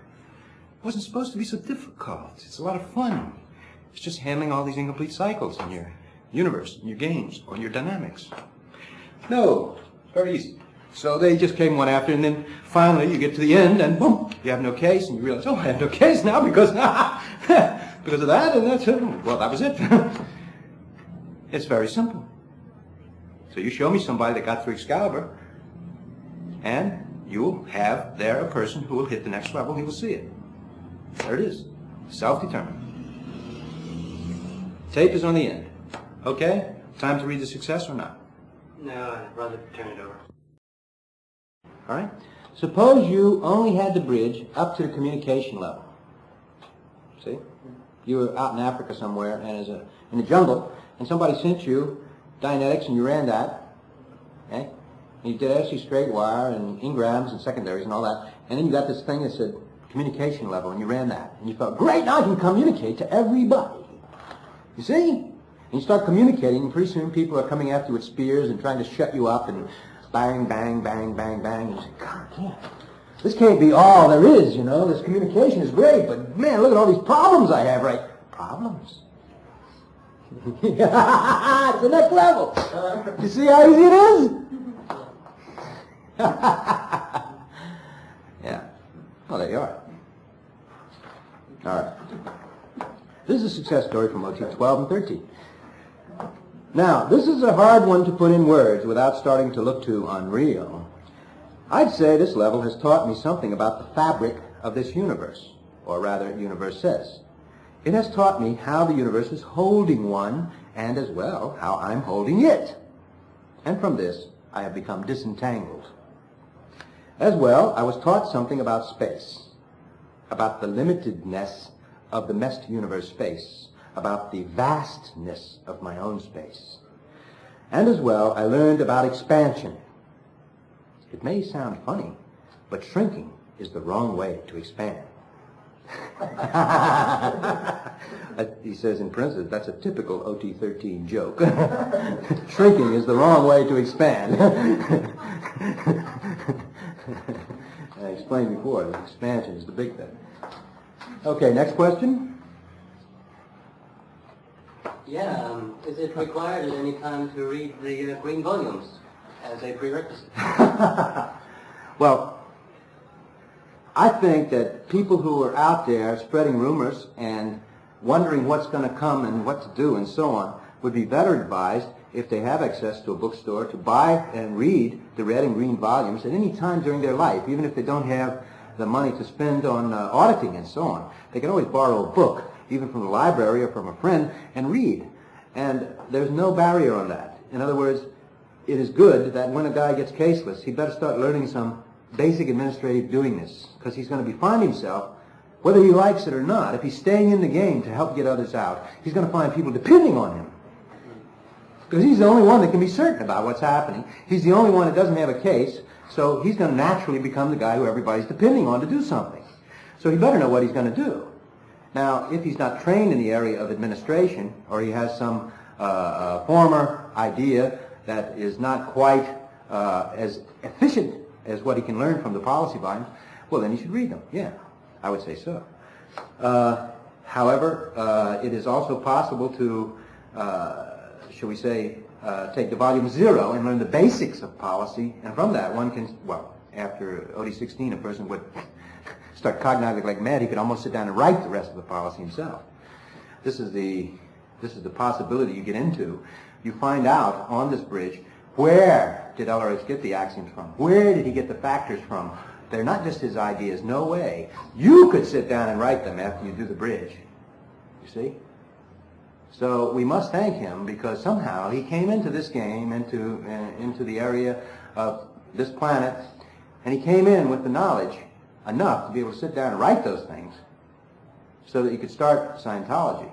It wasn't supposed to be so difficult. It's a lot of fun. It's just handling all these incomplete cycles in your universe, in your games, or in your dynamics. No, very easy. So they just came one after, and then finally you get to the end, and boom, you have no case, and you realize, oh, I have no case now because because of that, and that's it. Well, that was it. It's very simple. So you show me somebody that got through Excalibur, and you will have there a person who will hit the next level. He will see it. There it is. Self-determined. Tape is on the end. Okay? Time to read the success or not? No, I'd rather turn it over. All right? Suppose you only had the bridge up to the communication level. See? You were out in Africa somewhere and in the jungle, and somebody sent you Dianetics and you ran that. Okay? And you did SC straight wire and engrams and secondaries and all that. And then you got this thing that said communication level, and you ran that. And you thought, great, now I can communicate to everybody. You see? And you start communicating, and pretty soon people are coming after you with spears and trying to shut you up, and bang, bang, bang, bang, bang. And you say, God, this can't be all there is, you know. This communication is great, but man, look at all these problems I have, right? Problems? It's the next level. You see how easy it is? Yeah. Well, there you are. All right. This is a success story from OT 12 and 13. Now, this is a hard one to put in words without starting to look too unreal. I'd say this level has taught me something about the fabric of this universe, or rather, universes. It has taught me how the universe is holding one, and as well, how I'm holding it. And from this, I have become disentangled. As well, I was taught something about space, about the limitedness of the messed universe space, about the vastness of my own space. And as well, I learned about expansion. It may sound funny, but shrinking is the wrong way to expand. He says in parentheses, that's a typical OT-13 joke. Shrinking is the wrong way to expand. I explained before, that expansion is the big thing. Okay, next question. Yeah, is it required at any time to read the green volumes as a prerequisite? Well, I think that people who are out there spreading rumors and wondering what's going to come and what to do and so on would be better advised, if they have access to a bookstore, to buy and read the red and green volumes at any time during their life, even if they don't have the money to spend on auditing and so on. They can always borrow a book, even from the library or from a friend, and read. And there's no barrier on that. In other words, it is good that when a guy gets caseless, he better start learning some basic administrative doingness, because he's going to find himself, whether he likes it or not, if he's staying in the game to help get others out, he's going to find people depending on him. Because he's the only one that can be certain about what's happening. He's the only one that doesn't have a case, so he's going to naturally become the guy who everybody's depending on to do something. So he better know what he's going to do. Now, if he's not trained in the area of administration, or he has some former idea that is not quite as efficient as what he can learn from the policy volumes, well, then he should read them. Yeah, I would say so. However, it is also possible to, shall we say, take the volume 0 and learn the basics of policy, and from that one can, well, after OD16, a person would start cognizing like mad. He could almost sit down and write the rest of the policy himself. This is the possibility you get into. You find out on this bridge, where did LRH get the axioms from? Where did he get the factors from? They're not just his ideas. No way. You could sit down and write them after you do the bridge. You see? So we must thank him because somehow he came into this game, into the area of this planet, and he came in with the knowledge enough to be able to sit down and write those things so that he could start Scientology.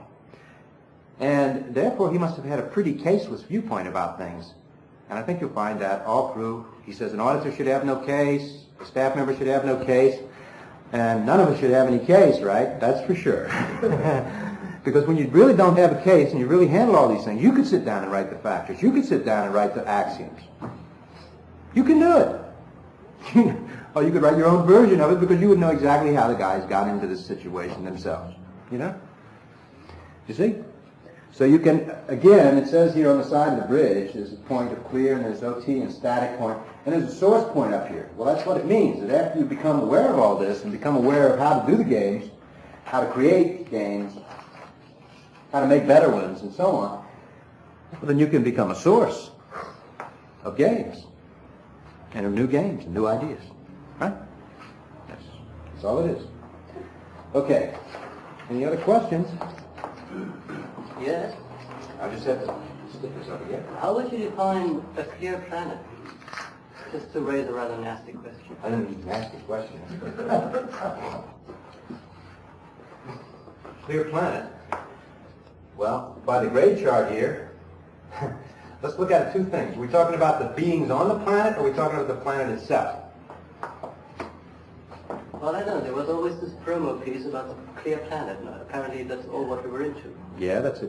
And therefore he must have had a pretty caseless viewpoint about things. And I think you'll find that all through. He says an auditor should have no case, a staff member should have no case, and none of us should have any case, right? That's for sure. Because when you really don't have a case and you really handle all these things, you could sit down and write the factors. You could sit down and write the axioms. You can do it. Or you could write your own version of it because you would know exactly how the guys got into this situation themselves. You know? You see? So you can, again, it says here on the side of the bridge, there's a point of clear, and there's OT and static point, and there's a source point up here. Well, that's what it means, that after you become aware of all this and become aware of how to do the games, how to create games, how to make better ones, and so on, well, then you can become a source of games, and of new games and new ideas. Right? That's all it is. Okay. Any other questions? Yes. I just have to stick this over here. How would you define a clear planet? Just to raise a rather nasty question. I didn't need to ask the question. Clear planet. Well, by the grade chart here, let's look at two things. Are we talking about the beings on the planet, or are we talking about the planet itself? Well, I don't know. There was always this promo piece about the clear planet. No, apparently that's all what we were into. Yeah, it's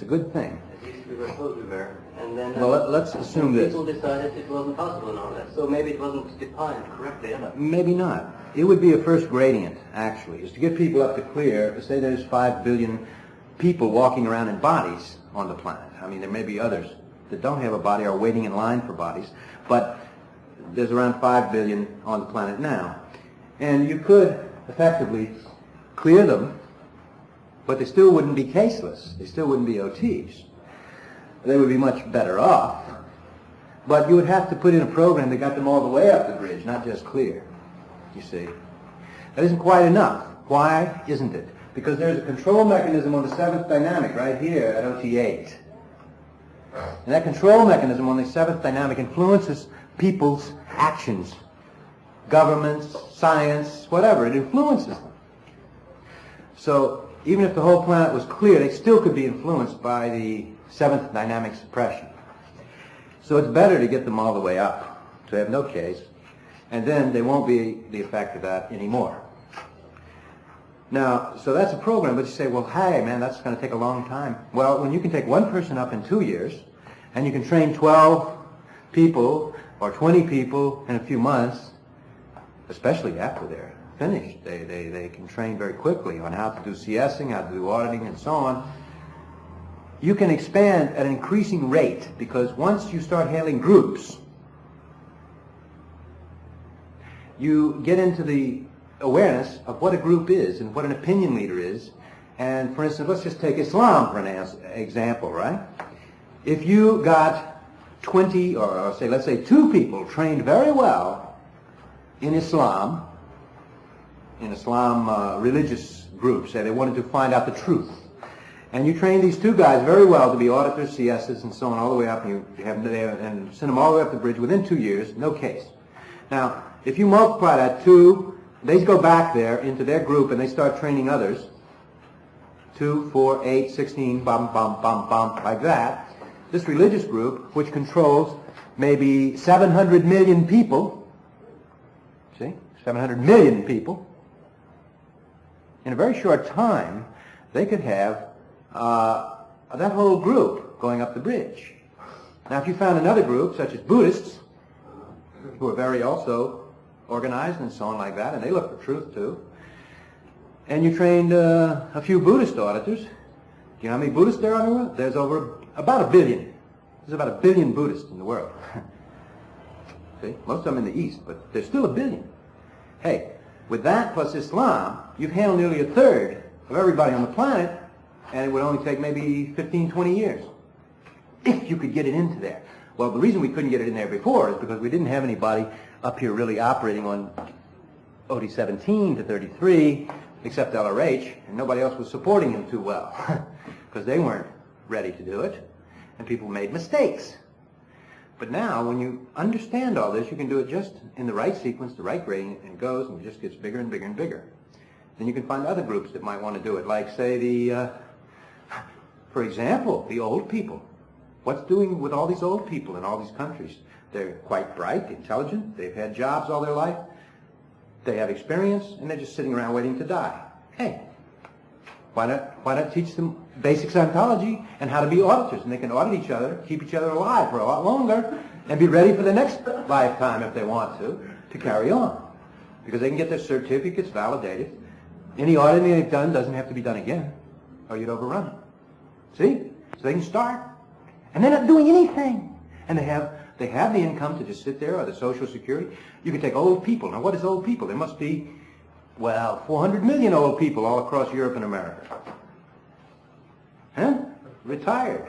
a good thing. At least we were told we were. And then Well, let's assume this. people decided it wasn't possible and all that. So maybe it wasn't defined correctly enough. Maybe not. It would be a first gradient, actually, is to get people up to clear. Say there's 5 billion people walking around in bodies on the planet. I mean, there may be others that don't have a body or are waiting in line for bodies, but there's around 5 billion on the planet now. And you could effectively clear them, but they still wouldn't be caseless. They still wouldn't be OTs. They would be much better off. But you would have to put in a program that got them all the way up the bridge, not just clear, you see. That isn't quite enough. Why isn't it? Because there's a control mechanism on the 7th dynamic right here at OT8. And that control mechanism on the 7th dynamic influences people's actions. Governments, science, whatever, it influences them. So even if the whole planet was clear, they still could be influenced by the 7th dynamic suppression. So it's better to get them all the way up, to have no case, and then they won't be the effect of that anymore. Now, so that's a program, but you say, well, hey, man, that's going to take a long time. Well, when you can take one person up in 2 years, and you can train 12 people or 20 people in a few months, especially after they're finished. They can train very quickly on how to do CSing, how to do auditing, and so on. You can expand at an increasing rate because once you start handling groups, you get into the awareness of what a group is and what an opinion leader is. And for instance, let's just take Islam for an example, right? If you got 20, or say, let's say 2 people trained very well in Islam religious groups, say they wanted to find out the truth. And you train these 2 guys very well to be auditors, CSs, and so on, all the way up, and you have them there and send them all the way up the bridge within 2 years, no case. Now, if you multiply that 2, they go back there into their group and they start training others, 2, 4, 8, 16, bum, bum, bum, bum, like that. This religious group, which controls maybe 700 million people, 700 million people, in a very short time, they could have that whole group going up the bridge. Now, if you found another group, such as Buddhists, who are very also organized and so on like that, and they look for truth too, and you trained a few Buddhist auditors, do you know how many Buddhists there are in the world? There's about 1 billion. There's about 1 billion Buddhists in the world. See, most of them in the East, but there's still 1 billion. Hey, with that plus Islam, you've handled nearly 1/3 of everybody on the planet, and it would only take maybe 15, 20 years, if you could get it into there. Well, the reason we couldn't get it in there before is because we didn't have anybody up here really operating on OD 17 to 33, except LRH, and nobody else was supporting him too well, because they weren't ready to do it, and people made mistakes. But now, when you understand all this, you can do it just in the right sequence, the right gradient, and it goes and it just gets bigger and bigger and bigger. Then you can find other groups that might want to do it, like, say, for example, the old people. What's doing with all these old people in all these countries? They're quite bright, intelligent, they've had jobs all their life, they have experience, and they're just sitting around waiting to die. Hey, why not teach them basic Scientology and how to be auditors? And they can audit each other, keep each other alive for a lot longer, and be ready for the next lifetime if they want to carry on. Because they can get their certificates validated. Any auditing they've done doesn't have to be done again, or you'd overrun it. See? So they can start. And they're not doing anything. And they have the income to just sit there, or the Social Security. You can take old people. Now, what is old people? There must be, well, 400 million old people all across Europe and America. Huh? Retired.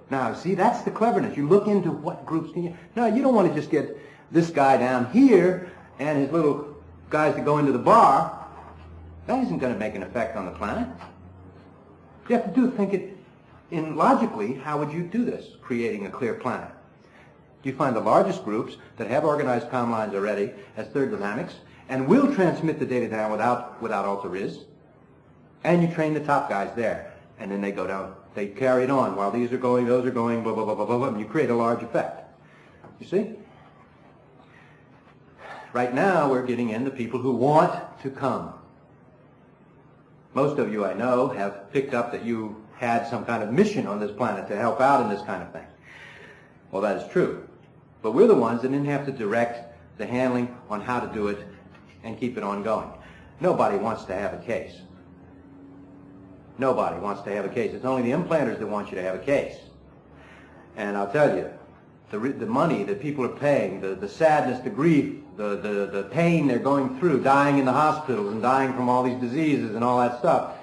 Now, see, that's the cleverness. You look into what groups can you... No, you don't want to just get this guy down here and his little guys that go into the bar. That isn't going to make an effect on the planet. You have to think it in logically. How would you do this, creating a clear planet? You find the largest groups that have organized comm lines already as third dynamics and will transmit the data down without alter-is, and you train the top guys there, and then they go down. They carry it on while these are going, those are going, blah, blah, blah, blah, blah, blah, and you create a large effect. You see? Right now, we're getting in the people who want to come. Most of you I know have picked up that you had some kind of mission on this planet to help out in this kind of thing. Well, that is true. But we're the ones that didn't have to direct the handling on how to do it and keep it ongoing. Nobody wants to have a case. Nobody wants to have a case. It's only the implanters that want you to have a case. And I'll tell you, the money that people are paying, the sadness, the grief, the pain they're going through, dying in the hospitals and dying from all these diseases and all that stuff,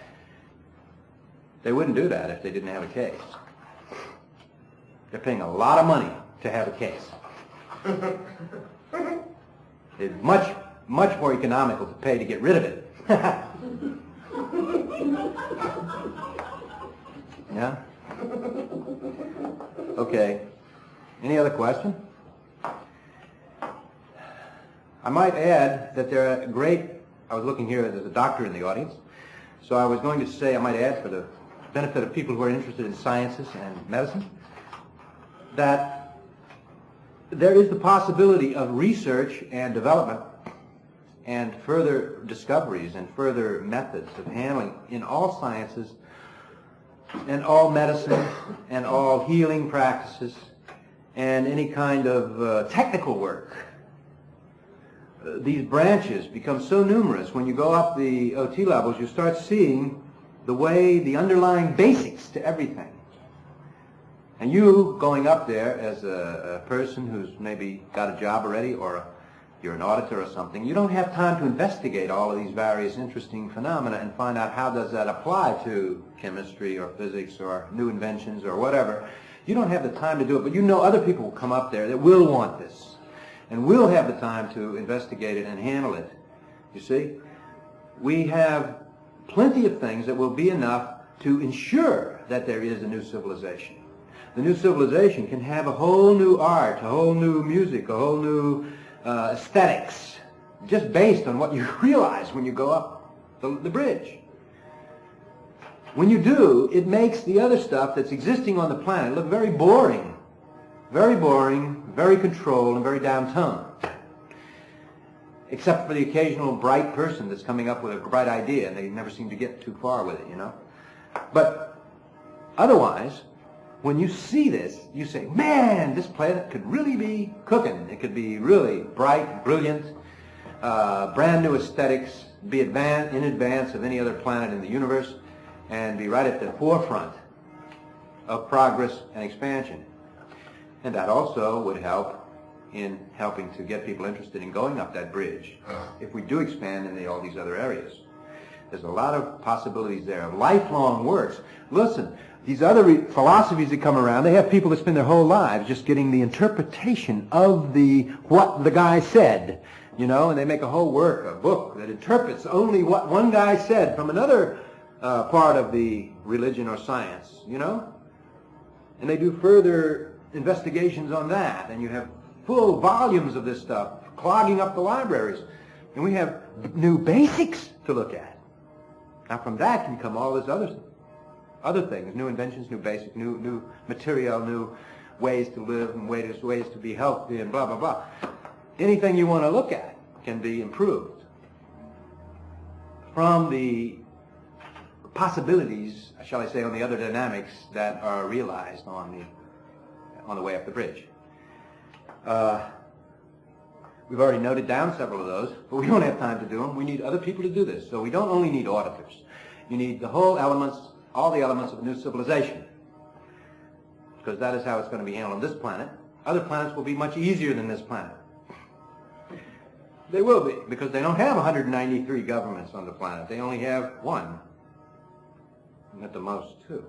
they wouldn't do that if they didn't have a case. They're paying a lot of money to have a case. It's much more economical to pay to get rid of it. Yeah? Okay. Any other question? I might add that there are I was looking here, there's a doctor in the audience, so I was going to say, I might add for the benefit of people who are interested in sciences and medicine, that there is the possibility of research and development and further discoveries and further methods of handling in all sciences and all medicine and all healing practices and any kind of technical work. These branches become so numerous. When you go up the OT levels, you start seeing the underlying basics to everything. And you going up there as a person who's maybe got a job already, or you're an auditor or something, you don't have time to investigate all of these various interesting phenomena and find out how does that apply to chemistry or physics or new inventions or whatever. You don't have the time to do it, but you know other people will come up there that will want this and will have the time to investigate it and handle it. You see? We have plenty of things that will be enough to ensure that there is a new civilization. The new civilization can have a whole new art, a whole new music, a whole new aesthetics, just based on what you realize when you go up the bridge. When you do, it makes the other stuff that's existing on the planet look very boring, very controlled, and very down-toned. Except for the occasional bright person that's coming up with a bright idea, and they never seem to get too far with it, you know. But otherwise, when you see this, you say, man, this planet could really be cooking. It could be really bright, brilliant, brand new aesthetics, be in advance of any other planet in the universe, and be right at the forefront of progress and expansion. And that also would help in helping to get people interested in going up that bridge if we do expand into all these other areas. There's a lot of possibilities there. Lifelong works. Listen, these other philosophies that come around, they have people that spend their whole lives just getting the interpretation of what the guy said, you know, and they make a whole work, a book that interprets only what one guy said from another part of the religion or science, you know? And they do further investigations on that, and you have full volumes of this stuff clogging up the libraries. And we have new basics to look at. Now from that can come all this other things, new inventions, new basics, new material, new ways to live and ways to be healthy and blah, blah, blah. Anything you want to look at can be improved from the possibilities, shall I say, on the other dynamics that are realized on the way up the bridge. We've already noted down several of those, but we don't have time to do them. We need other people to do this. So we don't only need auditors. You need the whole elements, all the elements of a new civilization, because that is how it's going to be handled on this planet. Other planets will be much easier than this planet. They will be, because they don't have 193 governments on the planet. They only have one, and at the most two.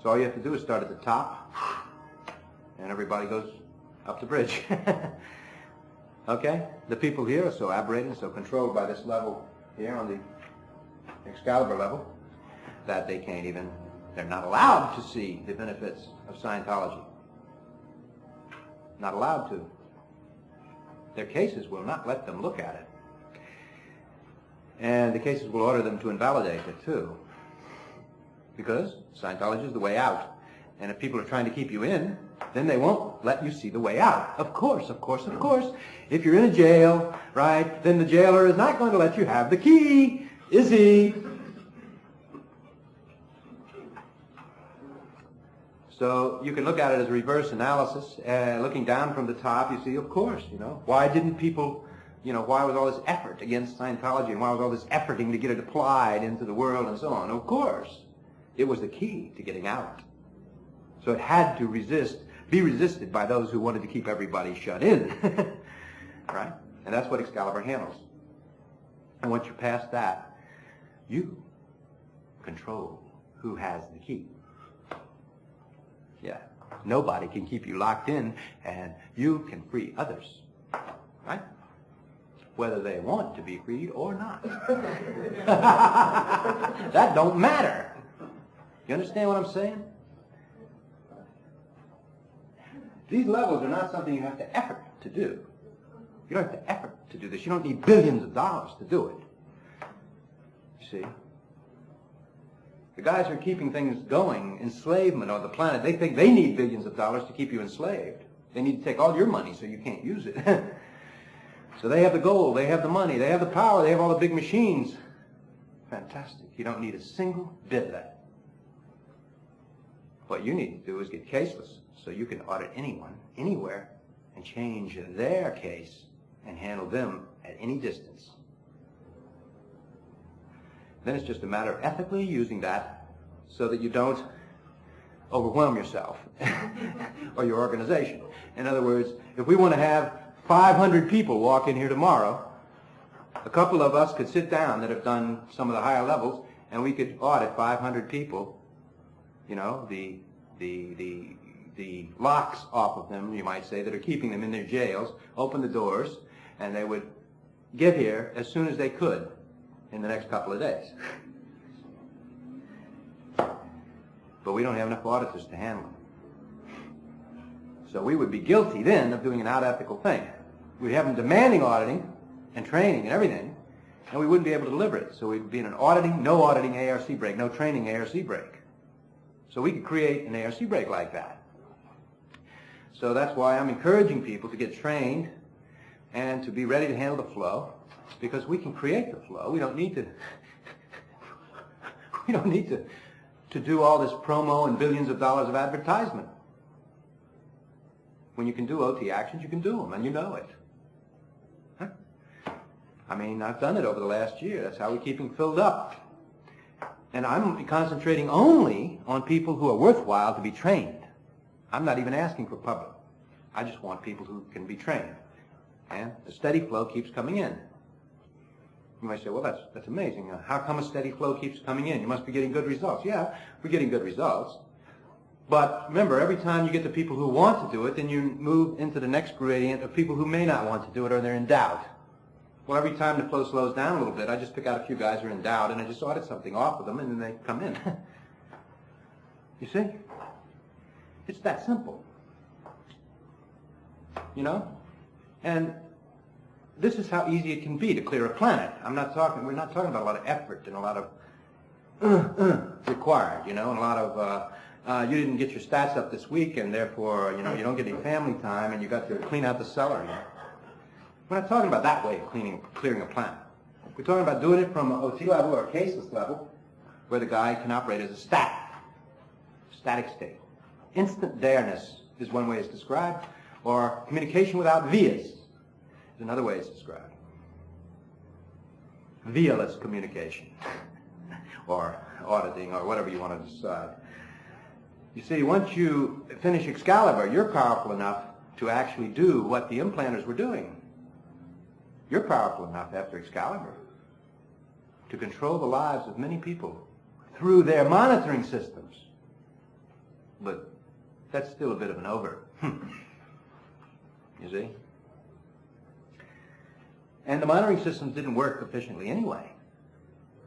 So all you have to do is start at the top, and everybody goes up the bridge. Okay? The people here are so aberrated, so controlled by this level here on the Excalibur level, that they can't even, they're not allowed to see the benefits of Scientology. Not allowed to. Their cases will not let them look at it. And the cases will order them to invalidate it too. Because Scientology is the way out. And if people are trying to keep you in, then they won't let you see the way out. Of course, of course, of course. If you're in a jail, right, then the jailer is not going to let you have the key, is he? So you can look at it as reverse analysis. Looking down from the top, you see, of course, you know, why didn't people, you know, why was all this effort against Scientology, and why was all this efforting to get it applied into the world and so on? Of course, it was the key to getting out. So it had to be resisted by those who wanted to keep everybody shut in. Right? And that's what Excalibur handles. And once you're past that, you control who has the key. Yeah. Nobody can keep you locked in, and you can free others. Right? Whether they want to be freed or not. That don't matter. You understand what I'm saying? These levels are not something you have to effort to do. You don't have to effort to do this. You don't need billions of dollars to do it. You see? The guys who are keeping things going, enslavement on the planet, they think they need billions of dollars to keep you enslaved. They need to take all your money so you can't use it. So they have the gold, they have the money, they have the power, they have all the big machines. Fantastic. You don't need a single bit of that. What you need to do is get caseless, so you can audit anyone, anywhere, and change their case and handle them at any distance. Then it's just a matter of ethically using that so that you don't overwhelm yourself or your organization. In other words, if we want to have 500 people walk in here tomorrow, a couple of us could sit down that have done some of the higher levels, and we could audit 500 people, you know, the locks off of them, you might say, that are keeping them in their jails, open the doors, and they would get here as soon as they could in the next couple of days. But we don't have enough auditors to handle it. So we would be guilty then of doing an unethical thing. We'd have them demanding auditing and training and everything, and we wouldn't be able to deliver it. So we'd be in an auditing, no auditing ARC break, no training ARC break. So we could create an ARC break like that. So that's why I'm encouraging people to get trained and to be ready to handle the flow, because we can create the flow. We don't need to do all this promo and billions of dollars of advertisement. When you can do OT actions, you can do them, and you know it. Huh? I mean, I've done it over the last year. That's how we keep them filled up. And I'm concentrating only on people who are worthwhile to be trained. I'm not even asking for public. I just want people who can be trained. And the steady flow keeps coming in. You might say, well, that's amazing. How come a steady flow keeps coming in? You must be getting good results. Yeah, we're getting good results. But remember, every time you get the people who want to do it, then you move into the next gradient of people who may not want to do it or they're in doubt. Well, every time the flow slows down a little bit, I just pick out a few guys who are in doubt, and I just audit something off of them, and then they come in. You see? It's that simple. You know? And this is how easy it can be to clear a planet. we're not talking about a lot of effort and a lot of required, you know, and a lot of, you didn't get your stats up this week, and therefore, you know, you don't get any family time, and you got to clean out the cellar. You know? We're not talking about that way of clearing a planet. We're talking about doing it from an OT level or a caseless level, where the guy can operate as a static state. Instant there-ness is one way it's described, or communication without vias is another way it's described. Vialess communication, or auditing, or whatever you want to decide. You see, once you finish Excalibur, you're powerful enough to actually do what the implanters were doing. You're powerful enough after Excalibur to control the lives of many people through their monitoring systems. But that's still a bit of an over. You see? And the monitoring systems didn't work efficiently anyway.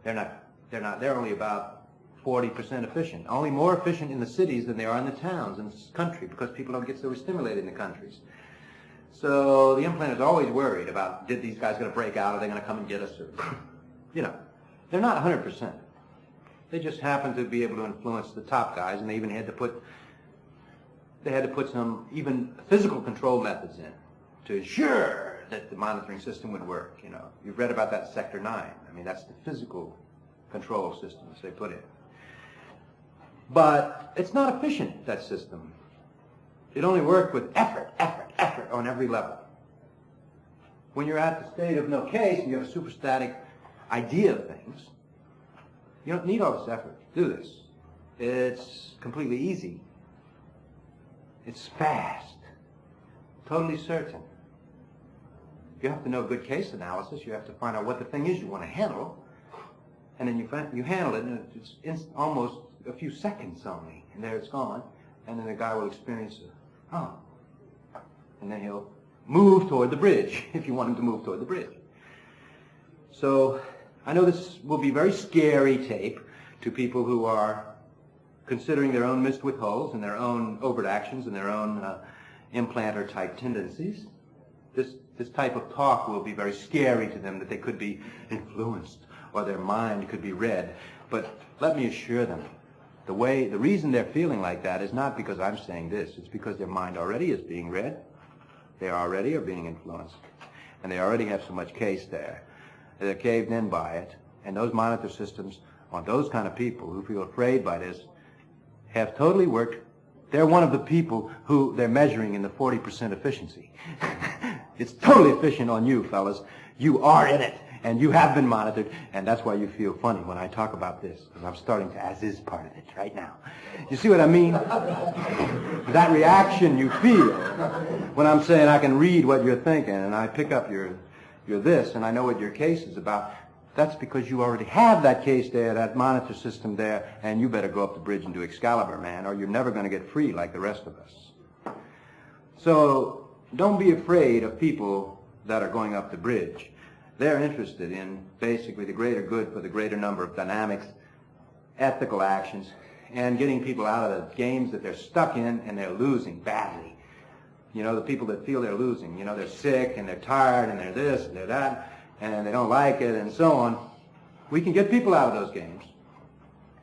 They're only about 40% efficient. Only more efficient in the cities than they are in the towns in this country, because people don't get so stimulated in the countries. So the implanter's always worried about, did these guys going to break out? Are they going to come and get us? Or, you know, they're not 100%. They just happen to be able to influence the top guys, and they even had to put some even physical control methods in to ensure that the monitoring system would work. You know, you've read about that Sector 9. I mean, that's the physical control systems they put in. But it's not efficient, that system. It only worked with effort on every level. When you're at the state of no case and you have a superstatic idea of things, you don't need all this effort to do this. It's completely easy. It's fast. Totally certain. You have to know good case analysis. You have to find out what the thing is you want to handle. And then you handle it, and it's almost a few seconds only. And there it's gone. And then the guy will experience and then he'll move toward the bridge, if you want him to move toward the bridge. So I know this will be very scary tape to people who are considering their own missed with holes and their own overt actions and their own implanter-type tendencies. This type of talk will be very scary to them, that they could be influenced or their mind could be read. But let me assure them, the reason they're feeling like that is not because I'm saying this. It's because their mind already is being read. They already are being influenced. And they already have so much case there. They're caved in by it. And those monitor systems on those kind of people who feel afraid by this have totally worked. They're one of the people who they're measuring in the 40% efficiency. It's totally efficient on you, fellas. You are in it. And you have been monitored, and that's why you feel funny when I talk about this, because I'm starting to as-is part of it right now. You see what I mean? That reaction you feel when I'm saying I can read what you're thinking, and I pick up your this, and I know what your case is about, that's because you already have that case there, that monitor system there, and you better go up the bridge and do Excalibur, man, or you're never going to get free like the rest of us. So don't be afraid of people that are going up the bridge. They're interested in basically the greater good for the greater number of dynamics, ethical actions, and getting people out of the games that they're stuck in and they're losing badly. You know, the people that feel they're losing, you know, they're sick and they're tired and they're this and they're that and they don't like it and so on. We can get people out of those games.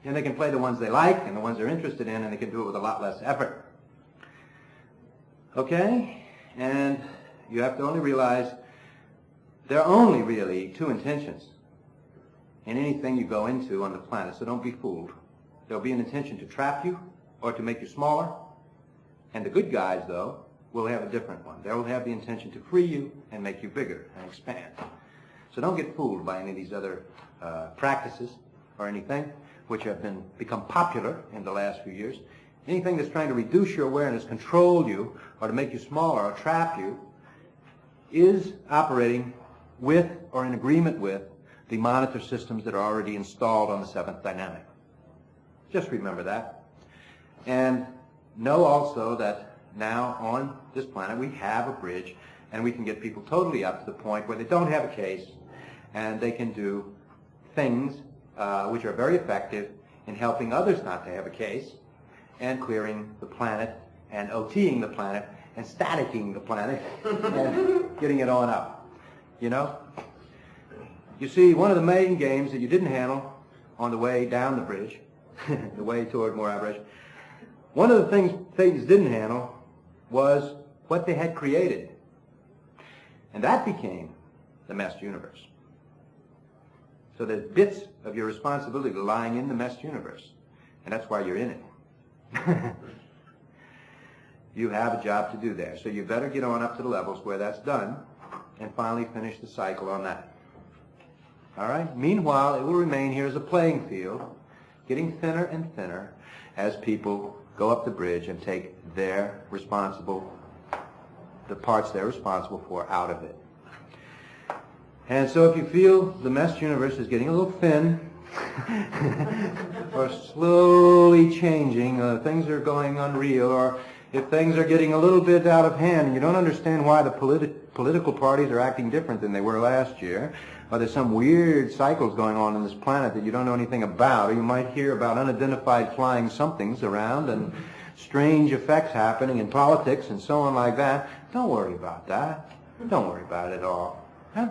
And they can play the ones they like and the ones they're interested in, and they can do it with a lot less effort. Okay? And you have to only realize there are only really two intentions in anything you go into on the planet, so don't be fooled. There'll be an intention to trap you or to make you smaller. And the good guys, though, will have a different one. They will have the intention to free you and make you bigger and expand. So don't get fooled by any of these other practices or anything which have become popular in the last few years. Anything that's trying to reduce your awareness, control you, or to make you smaller or trap you is operating with or in agreement with the monitor systems that are already installed on the seventh dynamic. Just remember that. And know also that now on this planet we have a bridge, and we can get people totally up to the point where they don't have a case, and they can do things which are very effective in helping others not to have a case, and clearing the planet, and OTing the planet, and staticking the planet, and getting it on up. You know? You see, one of the main games that you didn't handle on the way down the bridge, the way toward Morab Bridge, one of the things Thetans didn't handle was what they had created. And that became the meshed universe. So there's bits of your responsibility lying in the meshed universe. And that's why you're in it. You have a job to do there. So you better get on up to the levels where that's done and finally finish the cycle on that. All right? Meanwhile, it will remain here as a playing field, getting thinner and thinner as people go up the bridge and take the parts they're responsible for out of it. And so if you feel the meshed universe is getting a little thin, or slowly changing, things are going unreal, or if things are getting a little bit out of hand and you don't understand why the political parties are acting different than they were last year, or there's some weird cycles going on in this planet that you don't know anything about, or you might hear about unidentified flying somethings around and strange effects happening in politics and so on like that, don't worry about that. Don't worry about it at all. Huh?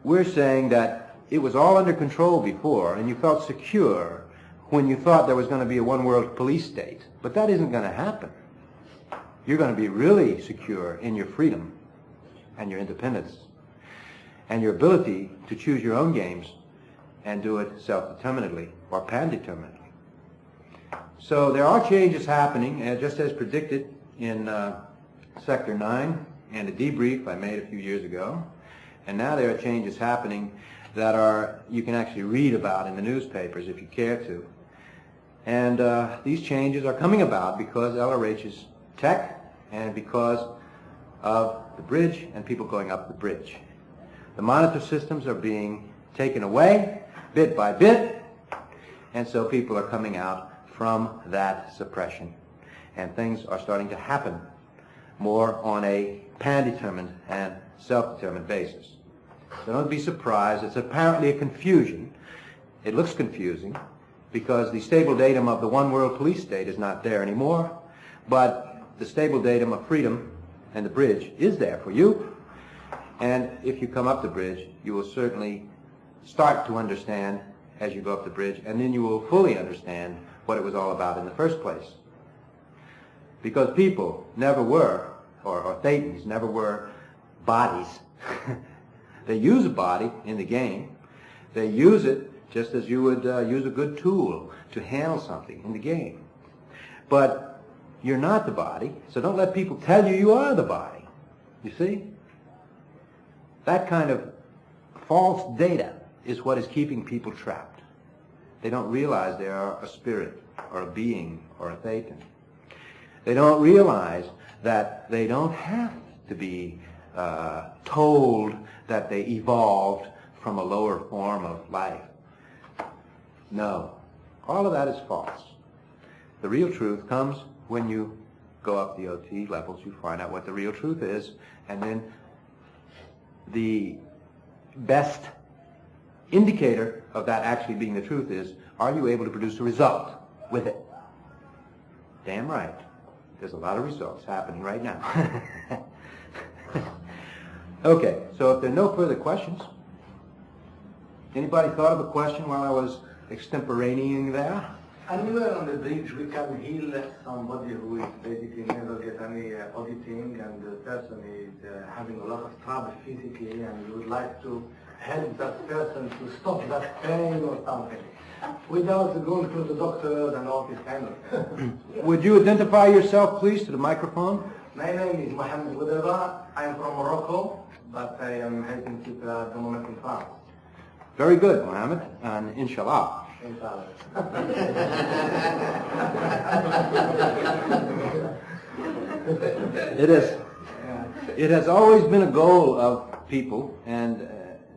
We're saying that it was all under control before, and you felt secure when you thought there was going to be a one-world police state. But that isn't going to happen. You're going to be really secure in your freedom and your independence and your ability to choose your own games and do it self-determinedly or pan-determinedly. So there are changes happening, just as predicted in Sector 9 and a debrief I made a few years ago. And now there are changes happening that you can actually read about in the newspapers if you care to. And these changes are coming about because LRH's tech and because of the bridge and people going up the bridge. The monitor systems are being taken away bit by bit, and so people are coming out from that suppression. And things are starting to happen more on a pan-determined and self-determined basis. So don't be surprised. It's apparently a confusion. It looks confusing because the stable datum of the one-world police state is not there anymore, but the stable datum of freedom and the bridge is there for you. And if you come up the bridge, you will certainly start to understand as you go up the bridge, and then you will fully understand what it was all about in the first place. Because people never were, or Thetans never were, bodies. They use a body in the game. They use it just as you would use a good tool to handle something in the game. But you're not the body, so don't let people tell you you are the body. You see? That kind of false data is what is keeping people trapped. They don't realize they are a spirit, or a being, or a Thetan. They don't realize that they don't have to be told that they evolved from a lower form of life. No. All of that is false. The real truth comes when you go up the OT levels. You find out what the real truth is, and then the best indicator of that actually being the truth is, are you able to produce a result with it? Damn right. There's a lot of results happening right now. Okay, so if there are no further questions, anybody thought of a question while I was extemporaneing there? Anywhere on the bridge we can heal somebody who is basically never get any auditing, and the person is having a lot of trouble physically, and you would like to help that person to stop that pain or something, without going to the doctor and all this kind of thing. Would you identify yourself, please, to the microphone? My name is Mohammed Wadaba. I am from Morocco, but I am helping people at the moment in France. Very good, Mohammed, and inshallah. Inshallah. It has always been a goal of people and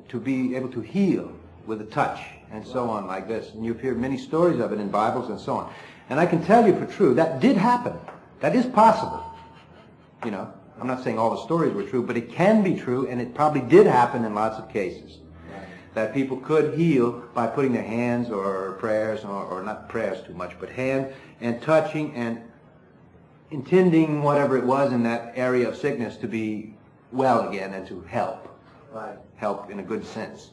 to be able to heal with a touch and so on like this. And you've heard many stories of it in Bibles and so on. And I can tell you for true, that did happen. That is possible. You know, I'm not saying all the stories were true, but it can be true, and it probably did happen in lots of cases. That people could heal by putting their hands or prayers, or not prayers too much, but hands and touching and intending whatever it was in that area of sickness to be well again and to help. Right. Help in a good sense.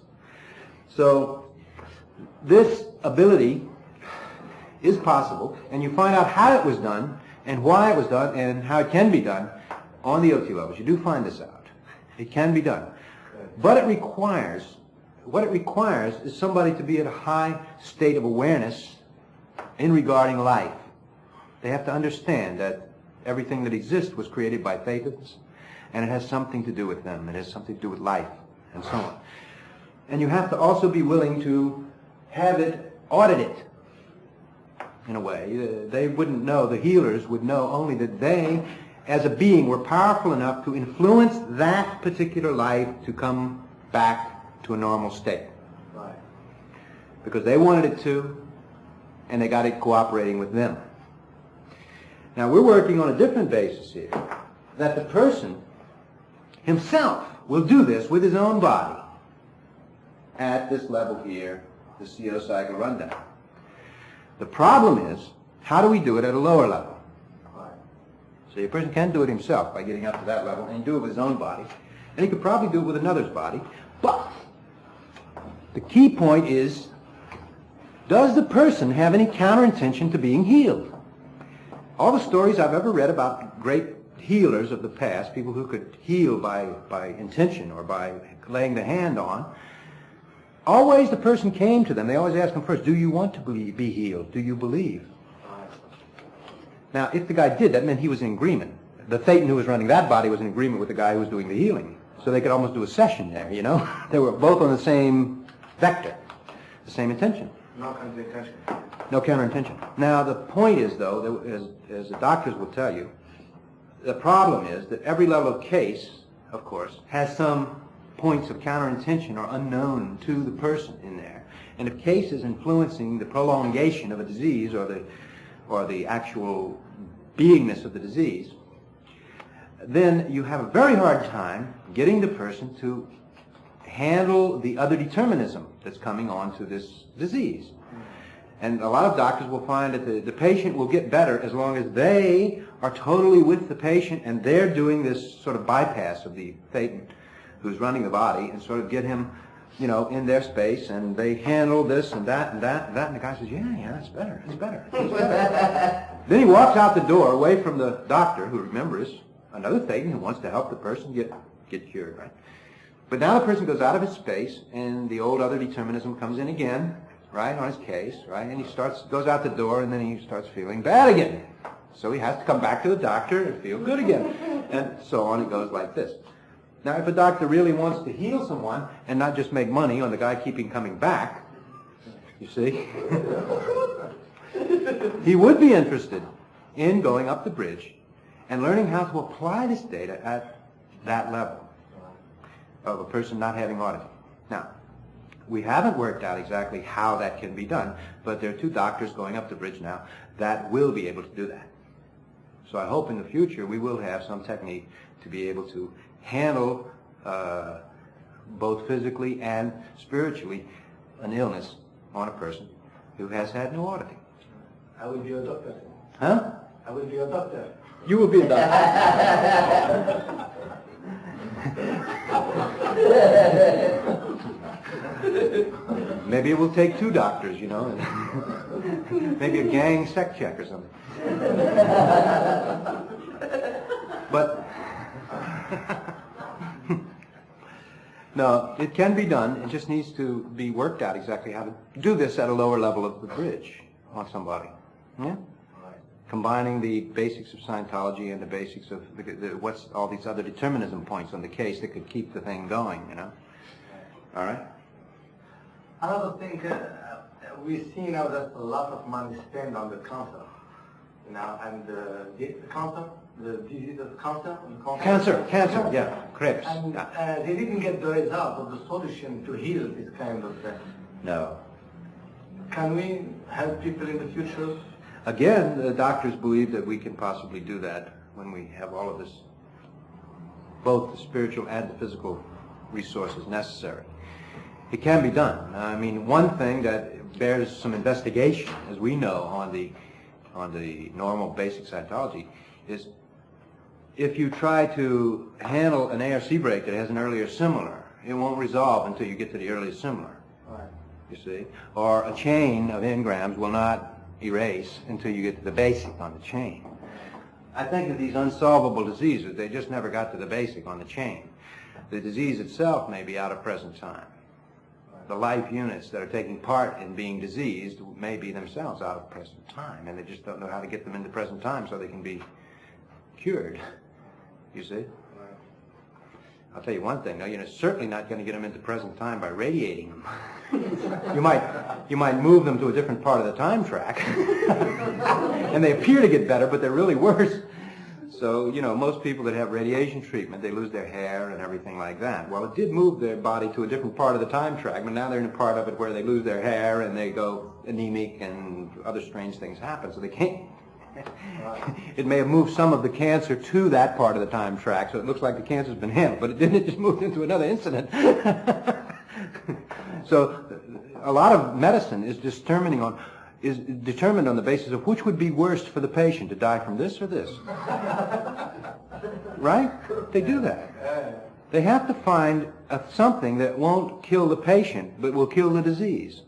So this ability is possible, and you find out how it was done and why it was done and how it can be done on the OT levels. You do find this out. It can be done. But what it requires is somebody to be at a high state of awareness in regarding life. They have to understand that everything that exists was created by Thetans, and it has something to do with them. It has something to do with life, and so on. And you have to also be willing to have it audited, in a way. They wouldn't know, the healers would know only that they, as a being, were powerful enough to influence that particular life to come back to a normal state. Right. Because they wanted it to, and they got it cooperating with them. Now we're working on a different basis here, that the person himself will do this with his own body at this level here, the CO cycle rundown. The problem is, how do we do it at a lower level? Right. So a person can do it himself by getting up to that level and do it with his own body, and he could probably do it with another's body, but the key point is, does the person have any counterintention to being healed? All the stories I've ever read about great healers of the past, people who could heal by intention or by laying the hand on, always the person came to them. They always asked them first, do you want to be healed? Do you believe? Now, if the guy did, that meant he was in agreement. The Thetan who was running that body was in agreement with the guy who was doing the healing. So they could almost do a session there, you know? They were both on the same vector, the same intention. No counterintention. No counterintention. Now, the point is, though, that as the doctors will tell you, the problem is that every level of case, of course, has some points of counterintention or unknown to the person in there. And if case is influencing the prolongation of a disease or the actual beingness of the disease, then you have a very hard time getting the person to handle the other determinism that's coming on to this disease. And a lot of doctors will find that the patient will get better as long as they are totally with the patient and they're doing this sort of bypass of the Thetan who's running the body and sort of get him, you know, in their space, and they handle this and that and that and that, and the guy says, yeah, that's better, that's better, that's better. Then he walks out the door away from the doctor, who, remember, is another Thetan who wants to help the person get cured, right? But now the person goes out of his space, and the old other determinism comes in again, right, on his case, right, and he goes out the door, and then he starts feeling bad again. So he has to come back to the doctor and feel good again. And so on, it goes like this. Now, if a doctor really wants to heal someone and not just make money on the guy keeping coming back, you see, he would be interested in going up the bridge and learning how to apply this data at that level of a person not having auditing. Now, we haven't worked out exactly how that can be done, but there are two doctors going up the bridge now that will be able to do that. So I hope in the future we will have some technique to be able to handle both physically and spiritually an illness on a person who has had no auditing. I will be a doctor. Huh? I will be a doctor. You will be a doctor. Maybe it will take two doctors, you know. Maybe a gang sec check or something. But no, it can be done. It just needs to be worked out exactly how to do this at a lower level of the bridge on somebody. Yeah? Combining the basics of Scientology and the basics of what's all these other determinism points on the case that could keep the thing going, you know. All right? Another thing, we see now that a lot of money spent on the cancer, you know, and the cancer, the disease of cancer. Cancer, yeah, Krebs. And Yeah. they didn't get the result of the solution to heal this kind of thing. No. Can we help people in the future? Again, the doctors believe that we can possibly do that when we have all of this both the spiritual and the physical resources necessary. It can be done. I mean, one thing that bears some investigation, as we know on the normal basic Scientology, is if you try to handle an ARC break that has an earlier similar, it won't resolve until you get to the earliest similar. Right. You see? Or a chain of engrams will not erase until you get to the basic on the chain. I think that these unsolvable diseases, they just never got to the basic on the chain. The disease itself may be out of present time. The life units that are taking part in being diseased may be themselves out of present time, and they just don't know how to get them into present time so they can be cured. You see? I'll tell you one thing, though, you're certainly not going to get them into present time by radiating them. you might move them to a different part of the time track, and they appear to get better, but they're really worse. So, you know, most people that have radiation treatment, they lose their hair and everything like that. Well, it did move their body to a different part of the time track, but now they're in a part of it where they lose their hair and they go anemic and other strange things happen, so they can't. It may have moved some of the cancer to that part of the time track, so it looks like the cancer's been handled, but it didn't. It just moved into another incident. So a lot of medicine is determined on the basis of which would be worst for the patient, to die from this or this. Right? They do that. They have to find something that won't kill the patient, but will kill the disease.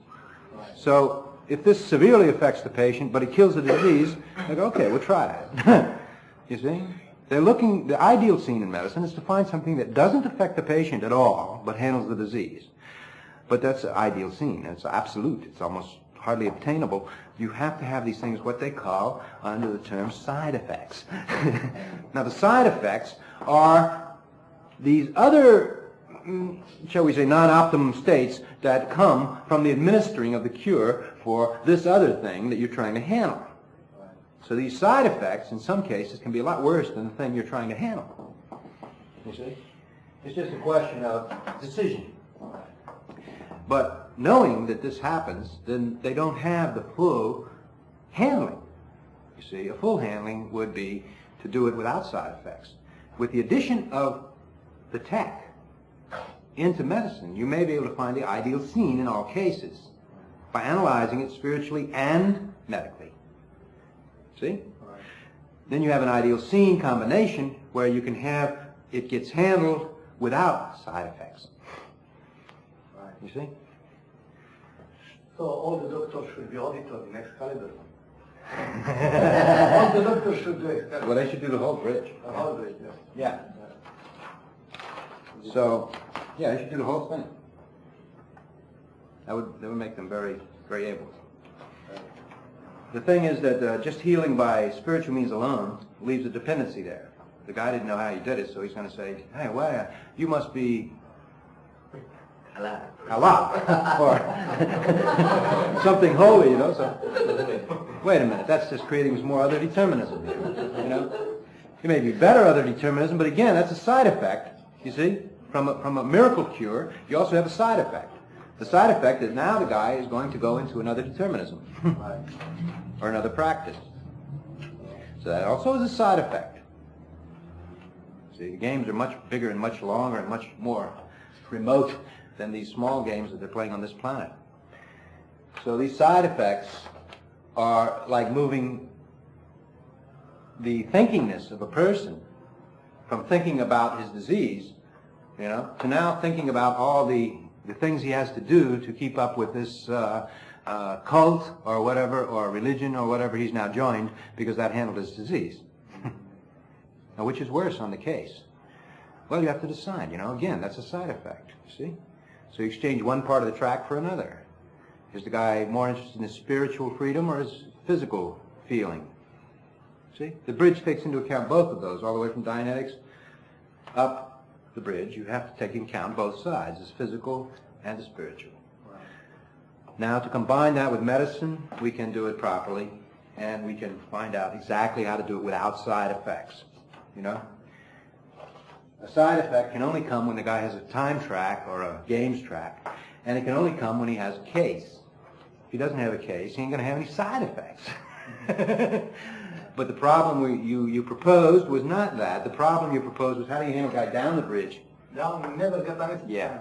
So if this severely affects the patient, but it kills the disease, they go, okay, we'll try it. You see? They're looking, the ideal scene in medicine is to find something that doesn't affect the patient at all, but handles the disease. But that's the ideal scene. It's absolute. It's almost hardly obtainable. You have to have these things, what they call, under the term, side effects. Now, the side effects are these other, shall we say, non-optimum states that come from the administering of the cure for this other thing that you're trying to handle. So these side effects, in some cases, can be a lot worse than the thing you're trying to handle. You see? It's just a question of decision. But knowing that this happens, then they don't have the full handling. You see, a full handling would be to do it without side effects. With the addition of the tech into medicine, you may be able to find the ideal scene in all cases by analyzing it spiritually and medically. See? Right. Then you have an ideal scene combination where you can have it gets handled without side effects. Right. You see? So all the doctors should be audited in Excalibur. All the doctors should do Excalibur. Well, they should do the whole bridge. The whole bridge, yeah. So, yeah, they should do the whole thing. That would make them very, very able. The thing is that just healing by spiritual means alone leaves a dependency there. The guy didn't know how he did it, so he's going to say, hey, well, you must be Allah, or something holy, you know. So, wait a minute, that's just creating some more other determinism, you know. It may be better other determinism, but again, that's a side effect, you see. From a miracle cure, you also have a side effect. The side effect is now the guy is going to go into another determinism, or another practice. So that also is a side effect. See, the games are much bigger and much longer and much more remote than these small games that they're playing on this planet. So these side effects are like moving the thinkingness of a person from thinking about his disease, you know, to now thinking about all the things he has to do to keep up with this cult or whatever, or religion or whatever he's now joined, because that handled his disease. Now, which is worse on the case? Well, you have to decide, you know. Again, that's a side effect, you see? So you exchange one part of the track for another. Is the guy more interested in his spiritual freedom or his physical feeling? See? The bridge takes into account both of those, all the way from Dianetics up the bridge. You have to take into account both sides, the physical and the spiritual. Right. Now, to combine that with medicine, we can do it properly, and we can find out exactly how to do it without side effects, you know? A side effect can only come when the guy has a time track or a games track, and it can only come when he has a case. If he doesn't have a case, he ain't going to have any side effects. But the problem you proposed was not that. The problem you proposed was how do you handle a guy down the bridge? Down, we never get any. Yeah.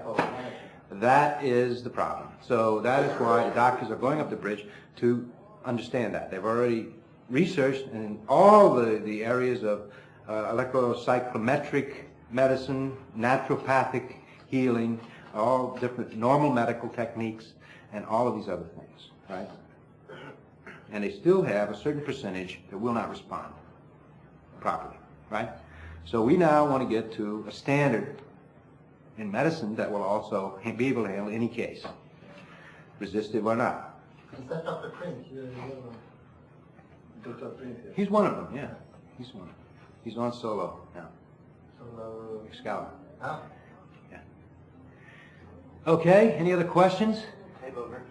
That is the problem. So that is why the doctors are going up the bridge to understand that. They've already researched in all the areas of electropsychometric medicine, naturopathic healing, all different normal medical techniques, and all of these other things, right? And they still have a certain percentage that will not respond properly, right? So we now want to get to a standard in medicine that will also be able to handle any case, resistive or not. Is that Dr. Prince? Dr. Prince, yes. He's one of them, yeah. He's one of them. He's on solo now. So, Excalibur. huh? Yeah. Okay, any other questions? Tape over.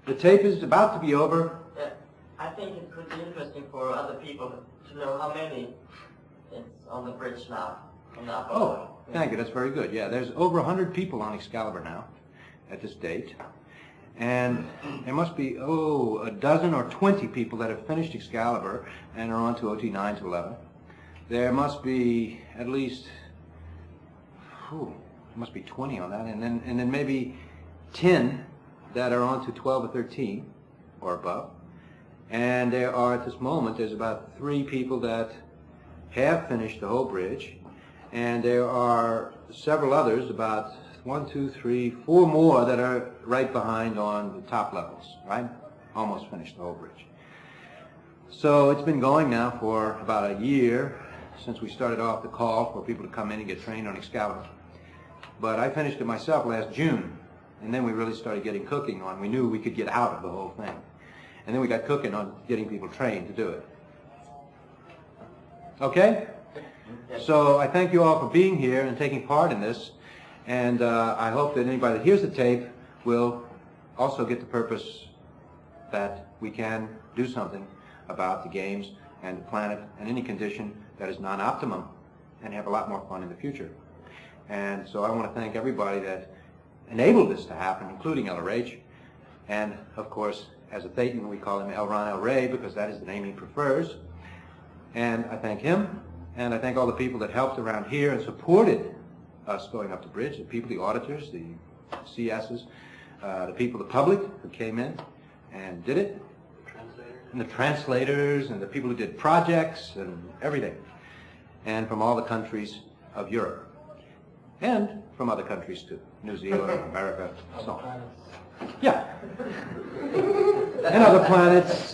The tape is about to be over. I think it could be interesting for other people to know how many is on the bridge now. On the upper Oh, level. thank you. That's very good. Yeah, there's over 100 people on Excalibur now at this date. And there must be, a dozen or 20 people that have finished Excalibur and are on to OT 9 to 11. There must be at least, there must be 20 on that, and then maybe 10 that are on to 12 or 13 or above. And there are, at this moment, there's about 3 people that have finished the whole bridge, and there are several others, about 1, 2, 3, 4 more that are right behind on the top levels, right? Almost finished the whole bridge. So it's been going now for about a year since we started off the call for people to come in and get trained on Excalibur. But I finished it myself last June, and then we really started getting cooking on. We knew we could get out of the whole thing. And then we got cooking on getting people trained to do it. Okay? So I thank you all for being here and taking part in this. And I hope that anybody that hears the tape will also get the purpose that we can do something about the games and the planet and any condition that is non-optimum and have a lot more fun in the future. And so I want to thank everybody that enabled this to happen, including LRH. And, of course, as a Thetan, we call him El Ron El Rey because that is the name he prefers. And I thank him, and I thank all the people that helped around here and supported us going up the bridge, the people, the auditors, the CSs, the people, the public who came in and did it, and the translators, and the people who did projects and everything, and from all the countries of Europe, and from other countries too, New Zealand, America, so on. Yeah. And other planets,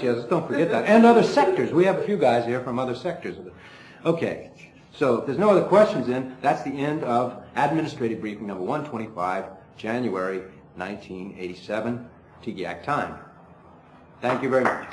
yes, don't forget that. And other sectors. We have a few guys here from other sectors. Okay, so if there's no other questions then, that's the end of Administrative Briefing number 125, January 1987, TGAC time. Thank you very much.